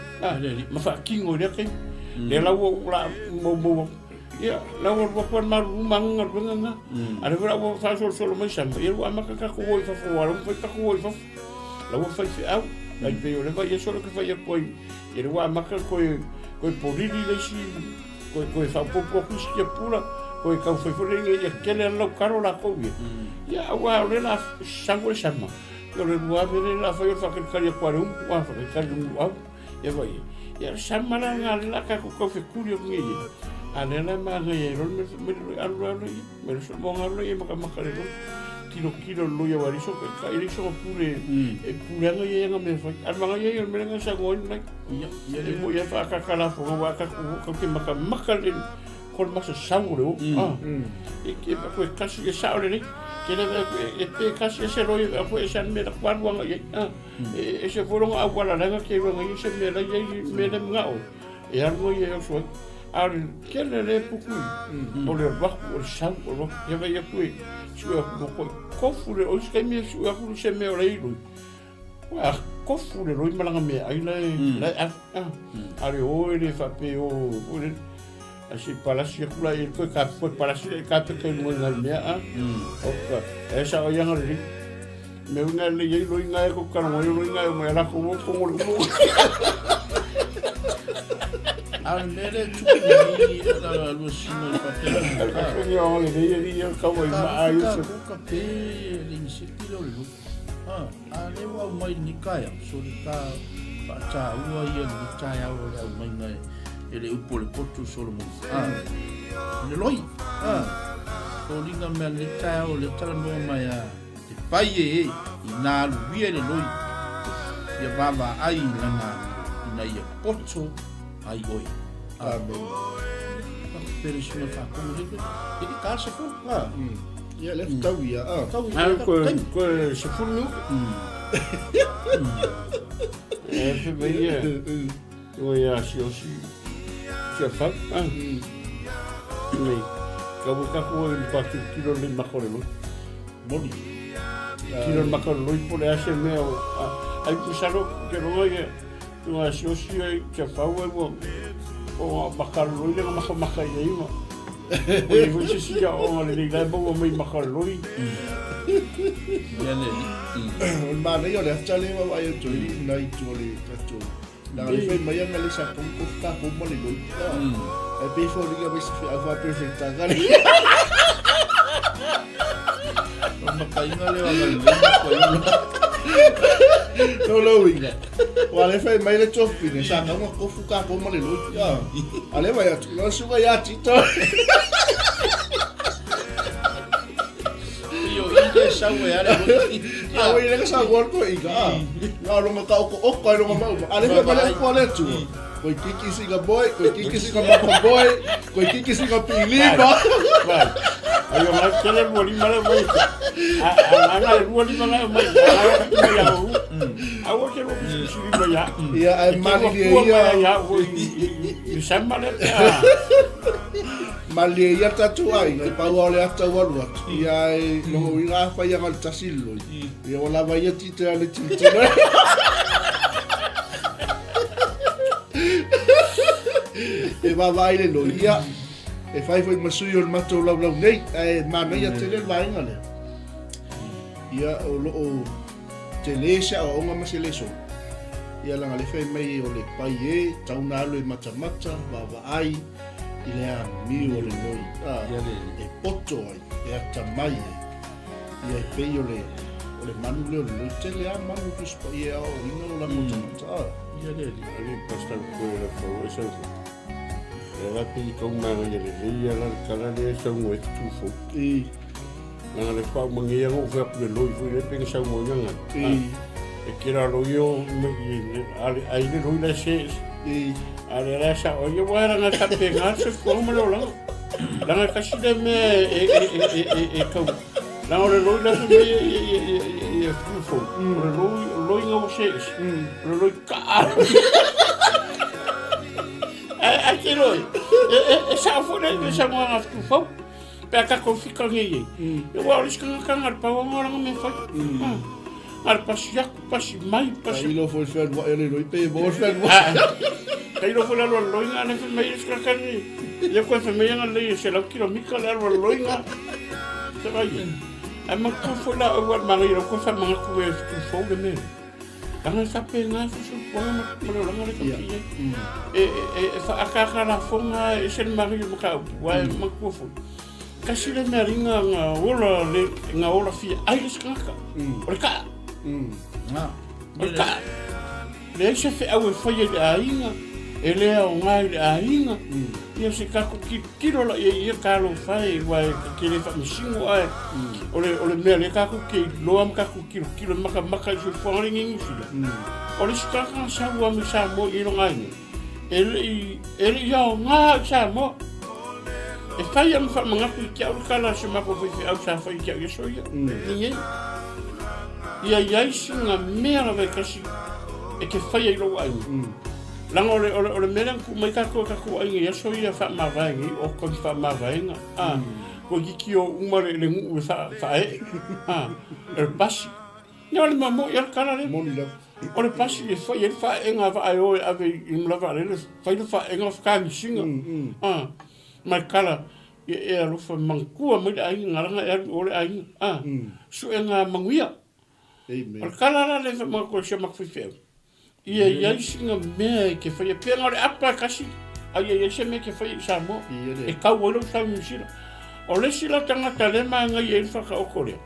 ma fa kingo le ke le la o la mo ya la o ko maru manga nga ara vera o fa solo mai samba e o ma ka ko fa fa wala fa ka ko fa la o fa fi au la pe o le va ye solo que fa ye ko e o ma ka ko polili le si ko fa po ki pula ko ka fa fo le ye ke le lo caro la ko ya wa le la sangue sama yo le wa me la fa yo fa que ka ko wa fa ka wa e va ya sama la la ka ko fe curio ngi alela ma ngai ro me me so bon arlo e maka le kilo lo ya wari so ka ile so pure e pure ngai nga me fa ar ma ngai me nga sa ngoi na ya le mo ya fa ka kala fo wa ka ko ke maka le kol ma so sangure e ke ba ko kasi ke sa ole ke le e pe kasi se lo ya ko e san me la kwa wa ngai e se fo nga agua la nga ke wa ngai se me la ye me le nga o e ar mo ye so ar kele le puku o le ba o sang o ya va ya kui sua ko fure o ska mi sua ku se me o le ilu wa ko fure lo malanga me ai le ar o le fa pe o le asi palacio kula i ko ka palacio ka pe ke mo na me o ka esa o yang ri me una le ye lo inga ko ka mo lo inga mo la ko mo al mele tuki la lusino fatela ka yo le ye ka mo ma ai so ka pe l'insitilo lu ale wa mai ni kaya so ka pa cha ua ye ni kaya o la mai ngai ele upo le potu solo mo le loi so linga me le kaya o le tala no mai te pai e ina lu vie le loi ye baba ai lana ina ye potu ai oi pero se me fa como ele casa fu ya le tawia ko se fu no e pe ye o ya si o si se fa me ka busca ko el paquete kilo le mejor no moni kilo el mejor lo por hacer me hay pisaro que no oye no si o si que fa huevo o makarloi le maka ye mo o e vo se sia o le le bo mai makarloi ya le ma le yo le chale wa ai to ni nai to le ka to la le fe mai nga le sa ko ka ko mo le lo e pe fo ri ga se ava perfecta gale o makainga le wa le no lo winga wale fai mai le chofi ne sa nga ko fuka ko mo le lo ya ale vai atu no suga ya tito yo ide sa we ale Ya wei le sa gol ko iga. Na lo ngaka o ko lo ngama. Ale ko male ko le tu. Ko kiki singa boy, ko kiki singa mapa boy, ko kiki singa piliba. Ayo mas kele boli mala boy. Ana boli mala boy. Awo ke lo siri boy ya. Ya ai mali ya. Bisa mala. Mali ya tatu ai, ngai pa ole ata walu. Ya ai no ira fa ya mal tasilo. Ya wala ba ya tita le tita. E va vai le lo ia. E fai foi masui o mato lau nei. E mana ia tele vai ngale. Ia o telesa o nga maseleso. Ia langa le fai mai o le pai e tau na lo e mata va ai. Ile a mi o le noi. E poto ai. E ata mai. Ia pei o le manu le o le tele a manu kuspa ia o ina la mata. Ia le pasta ko le fo eso. Era pi con na le ia la kala le so mo tu fo. Na le fa mo ngia go fa le loi fu le ping sa mo nga. E kira lo yo ai le loi la se. Ale la sa o yo wa na sa pe nga se ko mo lo la. La ka si de me e ko. La o le loi la se e tu fo. Le loi nga o se. Le loi ka. Aquilo e sa fora de sa mo na tu fo pe ka ko fica ngi eu vou riscar na pa o ngora me fa ar pasia mai Aí lo foi fer ele lo pe bo fer bo kai lo foi lo inga na me riscar kan eu ko fe me nga le se lo kilo mi ka lo inga se vai a ma ko foi la o ma ngi ko fa ma ko e tu fo de me Kanga sa penga su pona mo lo ngale ka e fa aka na fonga e sen mari mo ka wa ma ko fo kasi le meringa nga ola fi ai skaka orka orka le se fe au fa ye ainga ele o ngai ainga ia se ka ki kilo la ia ka lo fai wa ki le fa misingo ai ole me le ka ki lo am ka kilo maka ju fo ringi fila ole ska ka sa wa mi sa mo i lo ngai ele ia o nga sa mo e fai am fa manga ki au kala se ma ko fi au sa fa ki ia so ia ia singa me la kasi e ke fai lo ai Lang ole melang ku mai ka ko ai ia so ia fa ma vai o ko fa ma vai nga ko ki o umare le ngu fa e el pasi no le mamo ia kala le moni la ole pasi e fa e nga va ai o ave im la va le fa e nga fa ni singa ma kala e alo fa manku mai ai nga nga ole ai so e nga manguia amen kala le ma ko se ma fu ia singa me ke foi pe ngore apa kasi ai se me ke foi sa mo e ka wolo sa musira o le sila tanga tale ma nga ye fa ka okore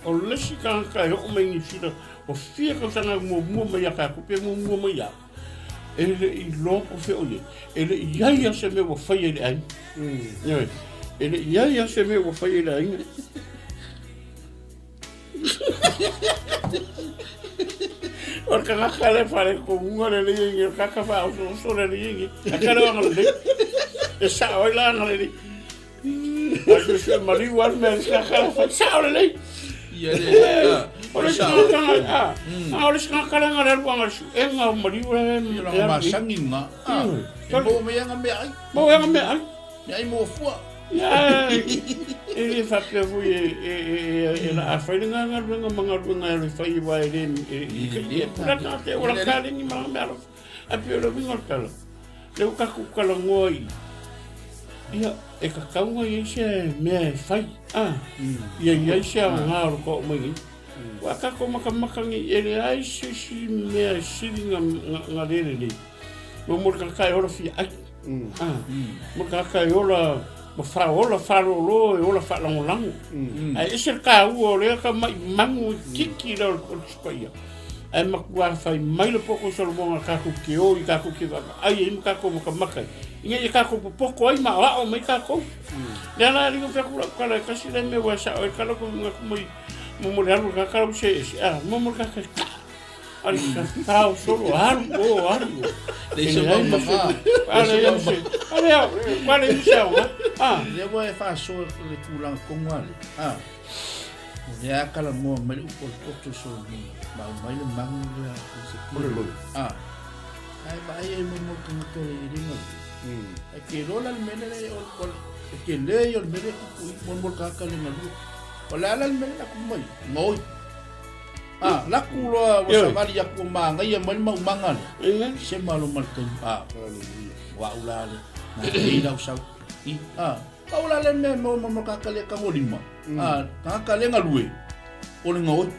o le sika ka o me ni sila o fia ka tanga mo me ya ka ku pe mo me ya ele i lo ko fe ole ele ia se me wo fa ye ai ele ia se me wo fa ye ai Porque nga kale fare ko ngore le ngi ka ka fa o so le ngi akara wa ngale e sa o la ngale Acho que mari war men ka kala fa sa o le ia le ora sa ora sa kala ngale wa ngal e nga mari wa ia ma sanginga bo me nga me ai me ai mo fu ya e fa pe fu e la fa nga nga le fa i wa e pra ka te ora kale ni ma me a pe lo vingo kala le ka ku kala ngoi ia e ka kaunga i se me fai ia se nga ko mai wa ka ko maka ngi ele ai si me si nga le mo ka ka ora fi ai mo ka ora ma fa lo e ola fa lang ai se ka u le ka mai mangu kiki lo ko spaia ai ma kwa fa mai le poko so mo ka ku ki o i ka ku ki ai im ka ko ka maka inga i ka ko poko ai ma o mai ka ko le na ri ko fa ku ka le ka si le me wa sa o ka lo ko mai mo le anu ka ka se mo ka ka ali ka tau solo alu le se ma ale le wa fa so le kulang kongwale ya kala mo mai upo to so ma mai le mang le ai ba ai mo to le mo ke lola le mele o ke le yo le mele ku mo ka ka le ngalu ola la le mele ku mai ngoi la ku lo wa sabali ya ku manga ia mai mau manga se malo mal kan wa ula le na ida usau Kaula le me mo kakale ka ngolima. Kakale ngalue. O le ngoi.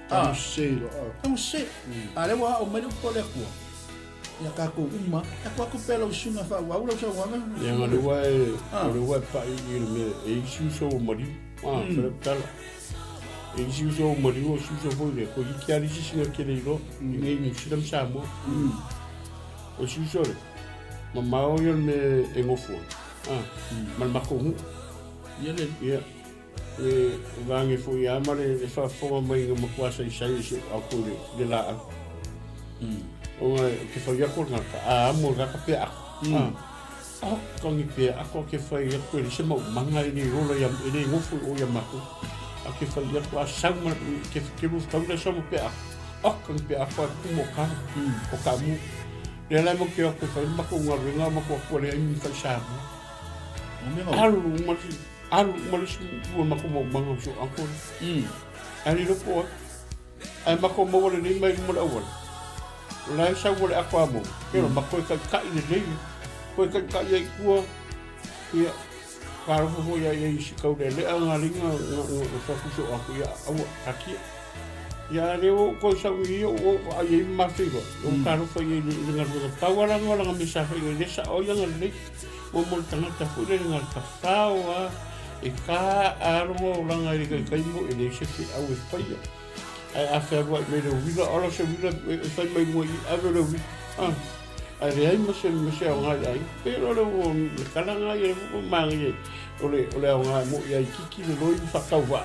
Tamo se. Ale wa o me ko le ku. Ya ka ko uma, ya ko ko pela usuna fa wa ula sa wa. Ya ngale wa pa i me e su so mari. Pero tal. E su so mari o su so foi ko i ki ari si no kele ro. Ni silam sa mo. O su so. Mama o yo me engofo. Mal makungu ya vangi fu ya mare fa fo mai mo kwasa sai aku de la o ke fa ya ko na mo ga ka pe ko ni pe ako ke fa ya ko se mo manga ni ro ya ni ngofu o ya maku ke fa ya ko sa mo ke bu sta le so mo pe ko pe ako mo ka o ka mu de la mo ke ko fa makungu nga mo ko le ni fa sa alu malis buon mako mo bango so ako ani lo po ay mako mo wala ni may mo awal la sa wala ako mo pero mako ka ni le ko ka ya ko ya para fo ya si ka le ang alinga sa so ako ya awa aki ya leo ko sa yo ay mafiko o karo fo ya ni ngar ko tawala wala ng mensahe ni sa o yang le mo tanga ta fu le ngar ta fawa e ka armo langa i kai mo e se au espanya ai aferwa me le vila ala se vila sai mai mo i ave le ai ai mo se nga ai pero le kala nga i mo mangi ole nga mo i kiki le loi fa kawa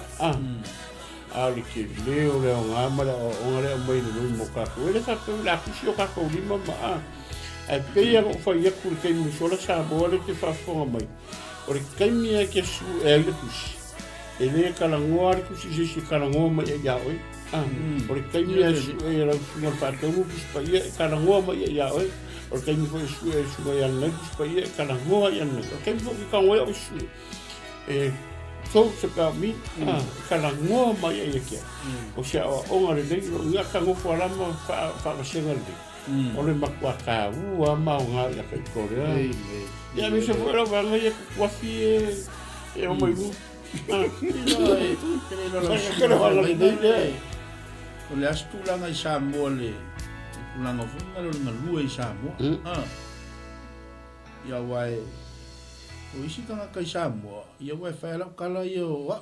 ali ke le ole nga ma o nga mai le loi mo ka ko le sa pe la kusi o ka ko li mama ai pe ya fa ya ku ke mi sola sa bo le te fa fo mai o kai mia ke su e le kusi e le kala ngoar kusi se kala ngoma ya oi o kai mia su e la su fa te mu pa ye kala ngoma ya oi o kai mi fo su e su ya na pa ye kala ngoma ya na o kai fo ka ngoi o su e so se ka mi kala ngoma ya ke o se o ngare le nga ka ngo fo la ma fa se ngal ole makwa ka ma nga ya ka ko le ya mi se fuera van ya kwa fi e o mai o le astu langa i Samoa le langa funga le lua i Samoa ya wai o isi kanga kai Samoa ya wai fa la kala yo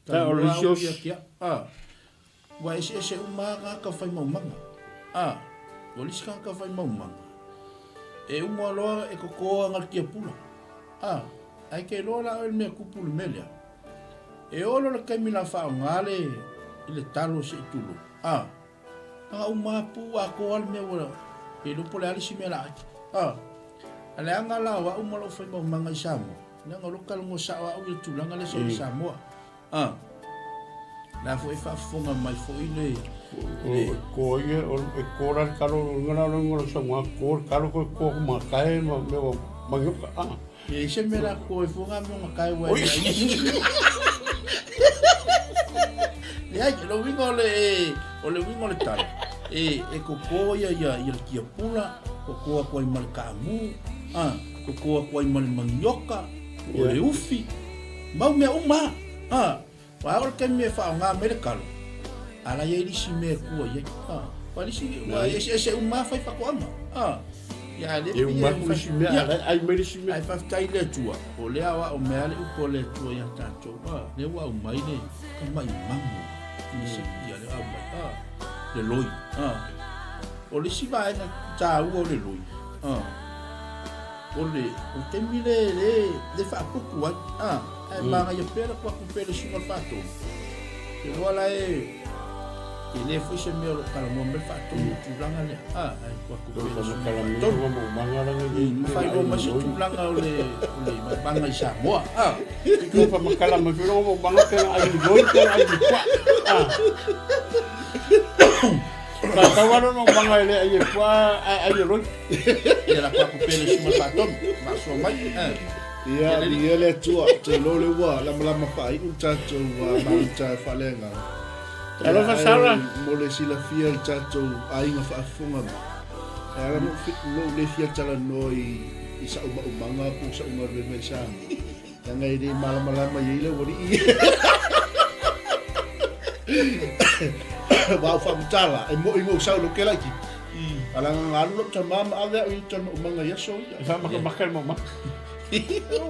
ta o le jos wai se umanga ka fa manga o le isi kanga ka fa manga e uma loa e kokoa ngal kia pula ai ke loa la el me kupulu melia e olo le kai mina fa ngale ile talo se tulu nga uma pu ako al me wala e lo pole ali simela ale anga la wa uma lo fa manga isamo nga lo kal mo sa wa u tu nga le so isamo la fo e fa fonga mai fo ile ko ye o ko ra kalo ngana ngoro so ma ko kalo ko ma kai ma me ma yo e se me la ko e fonga me ma kai wa ya que lo vingo le tal e ko ya ki pula ko i mal kamu ko i mal manioka o le ufi mau me uma wa o ke me fa nga americano ala ye si me ku ye wa si wa ese uma fa pa ko ama ya le uma ku si me ai me si me ai fa tai le tua o le awa o me ale u le tua ya tanto le wa mai ne ka mai mamu ni se ya le ama le loi o le si va na ta u o le loi o te mile le fa ku ai manga ye pera kwa ku pera si mal fato Ke wala ele foi se meu kala mo me fa tu langa le ai ko ko kala mo mo mangala ngi fai o ma tu langa ole banga sa mo ko fa makala mo firo mo banga ka ai gol ka ai kwa pa tawaro no banga le ai kwa ai ro era pa ko pele suma fa tom ma so mai ia le tua te lo le wa lama fai un tato wa ma ta falenga alo fa sala mo le sila fia el tato ai nga fa funga era mo fit lo le fia tala no I sa umanga po sa umar le me sa yang ngai di malam-malam ye le wori ba fa mtala e mo sa lo ke la ki alang ngalo tamam ave I tan umanga yaso fa makal mo ma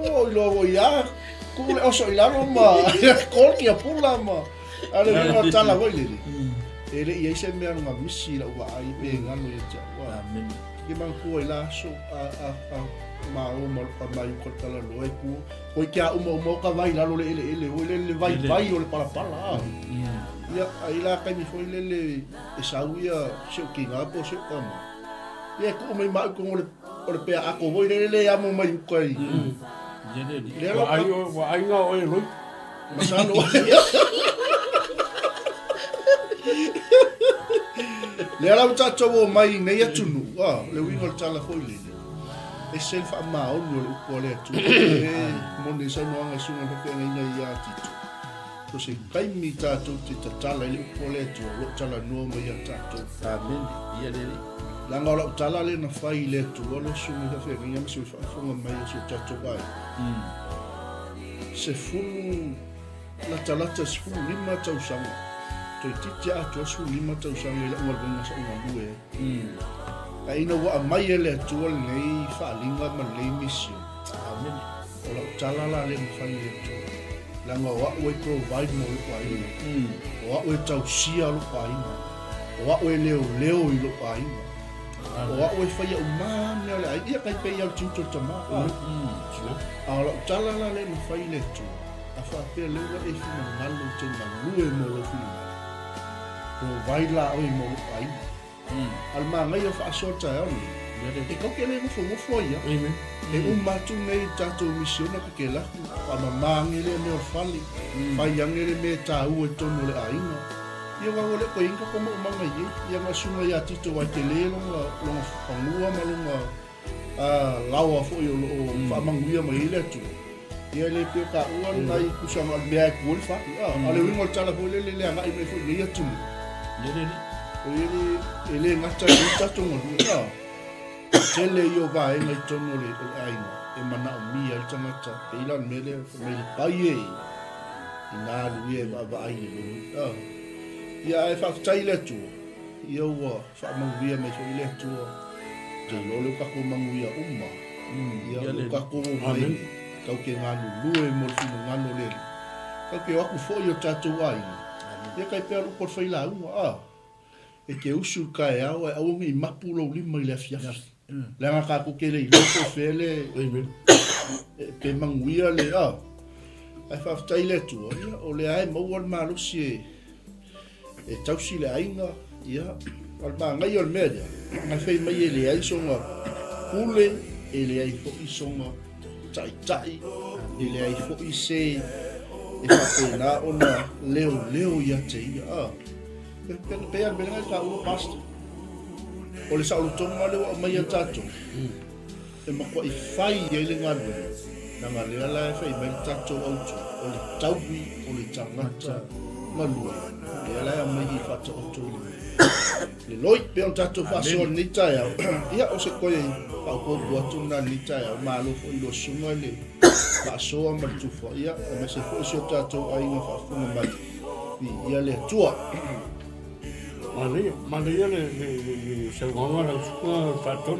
oh lo ya kule oso ilaro ma kol ki apula ma ale no tala voi le ele ia se me nga misi la wa ai pe ngano ya cha wa amen ki man ko ila so ma o ma pa mai ko tala lo e ku ko ki a mo ka vai la lo ele o le vai o le para ia ai la ka mi foi le e sauia se ki nga po se ka ma ia ko mai ma ko o le pe a ko voi le amo mai ko ai wa ai nga o e roi masano le ala tato wo mai nei atunu le wingo tala foi le e self ama o no ko le tu e moni sa no anga sunga ko ngai ia titu to se kai mi tato ti tala le ko le tu lo tala no mai tato amen ia le la ngolo tala le na fai le tu lo sunga ka fe ngai ma fa fonga mai su tato bai se funu la tala ta su lima tau sanga to titi atu su lima tau sanga le ngol banga sa ngabue ai no wa mai le tu nei fa linga ma le mission amen ola tala la le fai le tu la ngo wa we provide mo lo pai wa we tau sia lo pai wa we leo I lo pai wa we fai o ma ne le ai ia kai pe ia tu to ma ola tala la le fai le tu afa pe le wa e fina ngalo te na lue mo lo fina provide la o mo lo pai alma ngai o fa sorta oni e ko ke le mo fo ia e matu nei tato mission na ke la pa mamangi le me fali pa yang le me ta u to no le ainga ia wa le ko inga ko mo manga ia ma sunga ia tito wa te le lo fangua malunga lawa fo yo fa manguia mai le tu ia le pe ka u nai ku sa ma be ku fa ale wingo tala fo le ngai me fo ia tu ele ngata ita to mo tele yo va e mai tono le ai e mana o mi al tangata e ila mele me pai e ina lui e va ai le ia e fa tai le tu ia wa fa manguia me so le tu te lo le ka ko manguia umma ia le ka ko mai ka ke nganu lui mo fino nganu le ka ke aku fo yo tatu ai ia kai pe lo por fai la e ke usu kai au au ngi mapulo lima le fia la nga ka ke le lo ko fele pe manguia le ai fa tai le tu o le ai mo wal malu si e tau si le ainga ia al ba ngai ol media nga fei mai le ai songa pule e le ai fo I songa tai e le ai fo I se e fa pena ona leo ia te ia pe al bela ka u pasta o le sa u tonga le mai tato e ma ko I fai e le ngalo na ngale ala e fai mai tato auto o le taubi o le tangata malu e ala mai I fato auto le loi pe on tato fa so ni taia ia o se ko e pa ko boatu na ni taia ma lo fo lo sunga le pa so ma tu fo ia me se fo so tato ai ma fa fu mai ia le tua Maria le secondo la sua fatto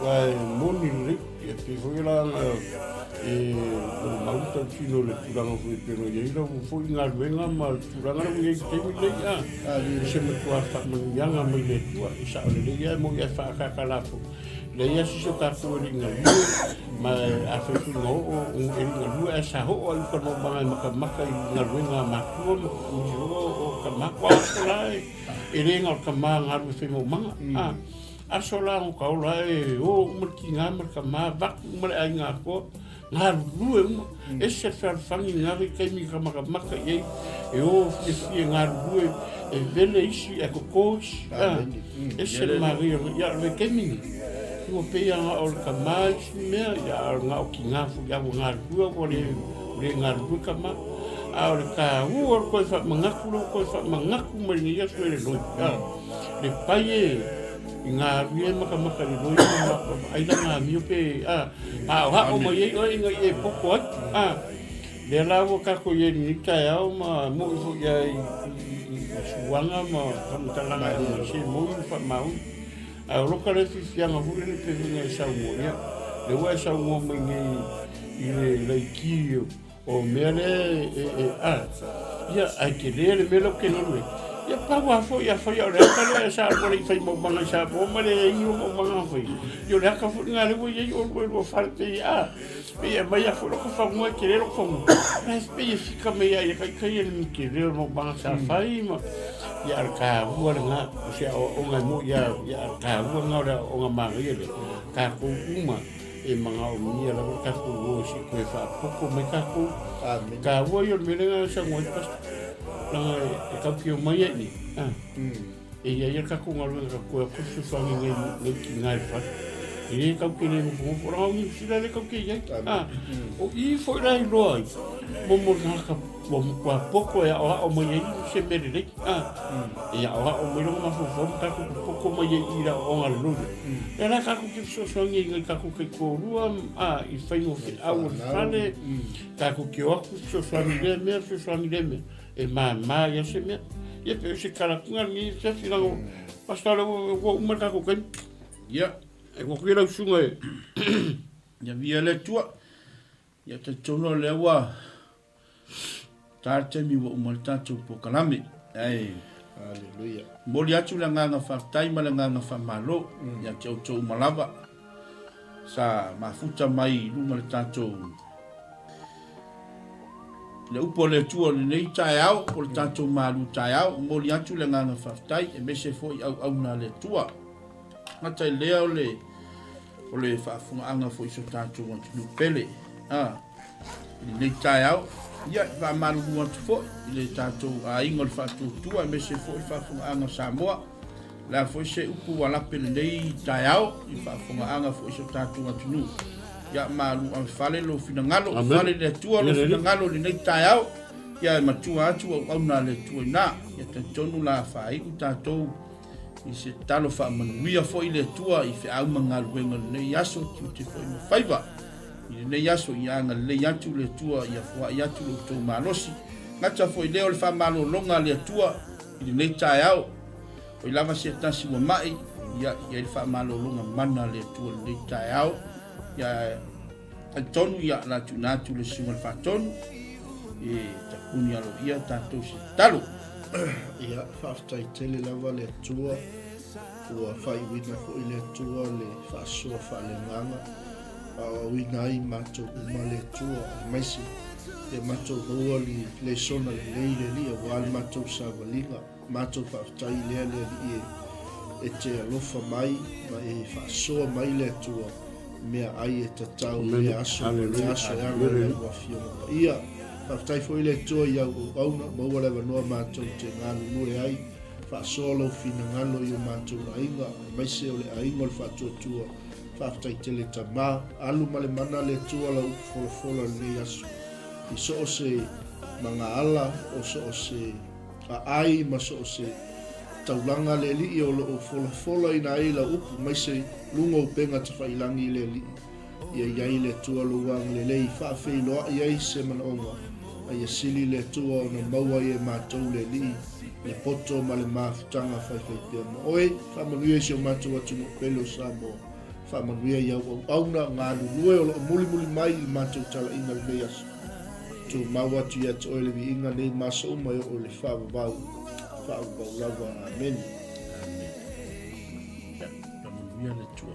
la moni le che foi la e l'auto fino le turano fu per noi era fu in alvena ma turano che le se me tua fa mangianga me le tua sa le ya mo ya fa ka la fu le ia si so ka ko ringa ma a fa fu no o ringa lu e sa ho o ko no ba maka i na ringa ma ko o ka ma ko lai e ringa ka ma nga ru fe mo manga a so la o ka lai o mo ki nga ma ka ma va mo ai nga ko nga lu e se fa fangi nga ri ka mi ka maka e o fi nga lu e vele isi e ko coach e se mari ya le kemi mo pe ya o ka mai me ya nga o ki nga fu ya nga lu o le nga lu ka ma a o ka o ko fa mangaku mo ni ya so le lo le paye nga vie maka le lo ai da nga mi pe o mo ye o nga e poko le la wo ka ko ye ni ka ya ma mo fu ya suanga ma kamtalanga se mo fa mau a roka le fianga hu le pe nga sa mo ya le wa sa mo mo ngi le ki o mele ya ai ke le melo ke no le ya pa wa fo ya le ka le sa mo le fai mo banga sa mo le yo mo banga fo yo le ka fo nga le wo ye yo wo falte ya e mai a fo ko fa mo ke le ko mo mas pe fica me ya ka ye mi ke le mo banga sa fai ma ya ka wo nga se o nga mo ya ka wo nga o nga ma ye le ka ko uma e manga o mi la ka ko wo si ko fa ko me ka wo yo me le sa mo pas la e ka pio mai ni e ya ka ko nga ka ko su fa ngi ki ngai fa e ka ke le mo fo ra mi si le ka ke ya o i fo ra i roi mo ka mo kwa poko ya o mo ye se me le ya o mo lo ma fo ka ko poko mo ye ira o nga lu era ka ko ki so ngi ka ko ke ko rua i fa no fi a o fale ka ko ki o so ngi me e ma ya se me ye pe se kala kunga ni se fi la pastor o mo ka ko ke ya e ko ki la sunga ya via le tua ya te tono le wa tarte mi wo mo tanto po kalame ai haleluya mo li atu la nga fa tai ma la nga fa malo ya te o malava sa mafuta mai lu mo tanto le upo le tua le nei tai au po tanto malu tai au mo li atu la nga fa tai e me se foi au na le tua ngata leo o le whaafunga anga fo iso tātou wantu nu pele. Nei tai au, ia wa malu wantu fo, le tātou a ingo le whaatou tua, me se fo i whaafunga anga Samoa. La fo se upu walape le nei tai au, i whaafunga anga fo iso tātou wantu nu. Ia malu am whale lo fina ngalo, whale le tua lo fina ngalo le nei tai au. Ia matua atu au na le tua ina, ia tonu la whai u tātou i se talo fa manuia fo i le tua i fe au manga luenga le yaso te fo i faiva i le yaso i anga le yatu le tua i fo i atu le to malosi ngata fo i le o le fa malo longa le tua i le tai au o i lava se tasi wa mai ia i le fa malo longa mana le tua le tai au ia tonu ia la tunatu le sunga fa tonu e takuni alo ia tanto se talo ia whaftai tele lava le tua ua whai wina fo i le tua le whaasua whale nganga a wina i mato uma le tua maisi e mato rua li le sona le leile li a wale mato sa walinga mato whaftai lea le li e te alofa mai ma e whaasua mai le tua mea ai e tatau le aso e ala le wafio ia Whaftai fo i le tua i au auna, maua lewa noa mātou te ngālu nue ai, whaasolo fina ngalo i o mātou ainga, maise o le ainga o le whaatua tua, whaftai tele ta mā, alu male mana le tua la ufola le asu. I so o se manga ala, o so o se ai, ma so o se taulanga le li o lo ufola ina ai la upu, maise lunga upenga te whailangi le li. Ia iai le tua luang le lei whaafei loa iai se mana onga. Ia sili le tua o na maua i e mātou le li le poto ma le māwhitanga whaifai pia ma oe whamanuia si o mātou atu no pelo sa mo whamanuia i au auna ngā nunue o lo muli mai i mātou tala inga le mei asu tu mau atu i atu oe le vi inga nei masa umai o le whaavavau lava amen whamanuia le tua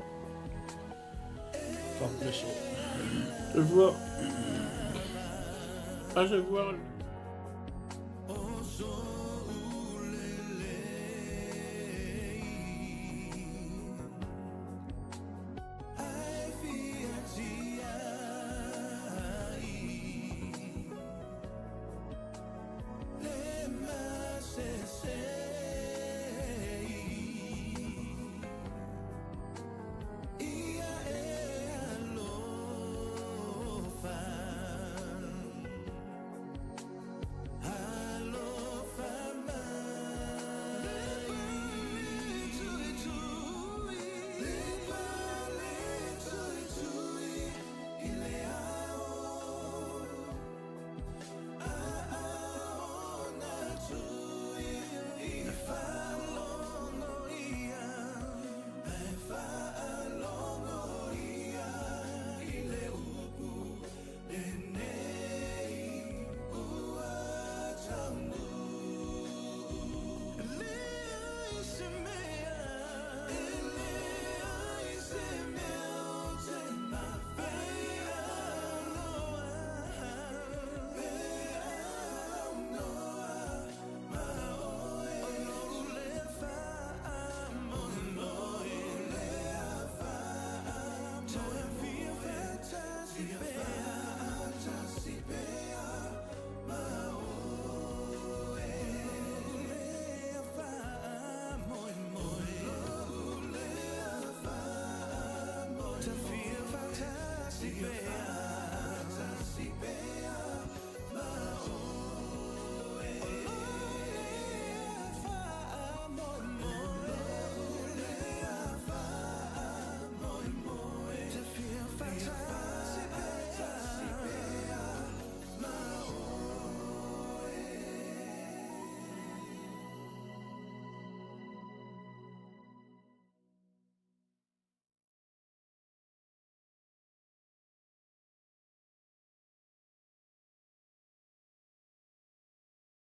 whapeso. E fua. A se fua.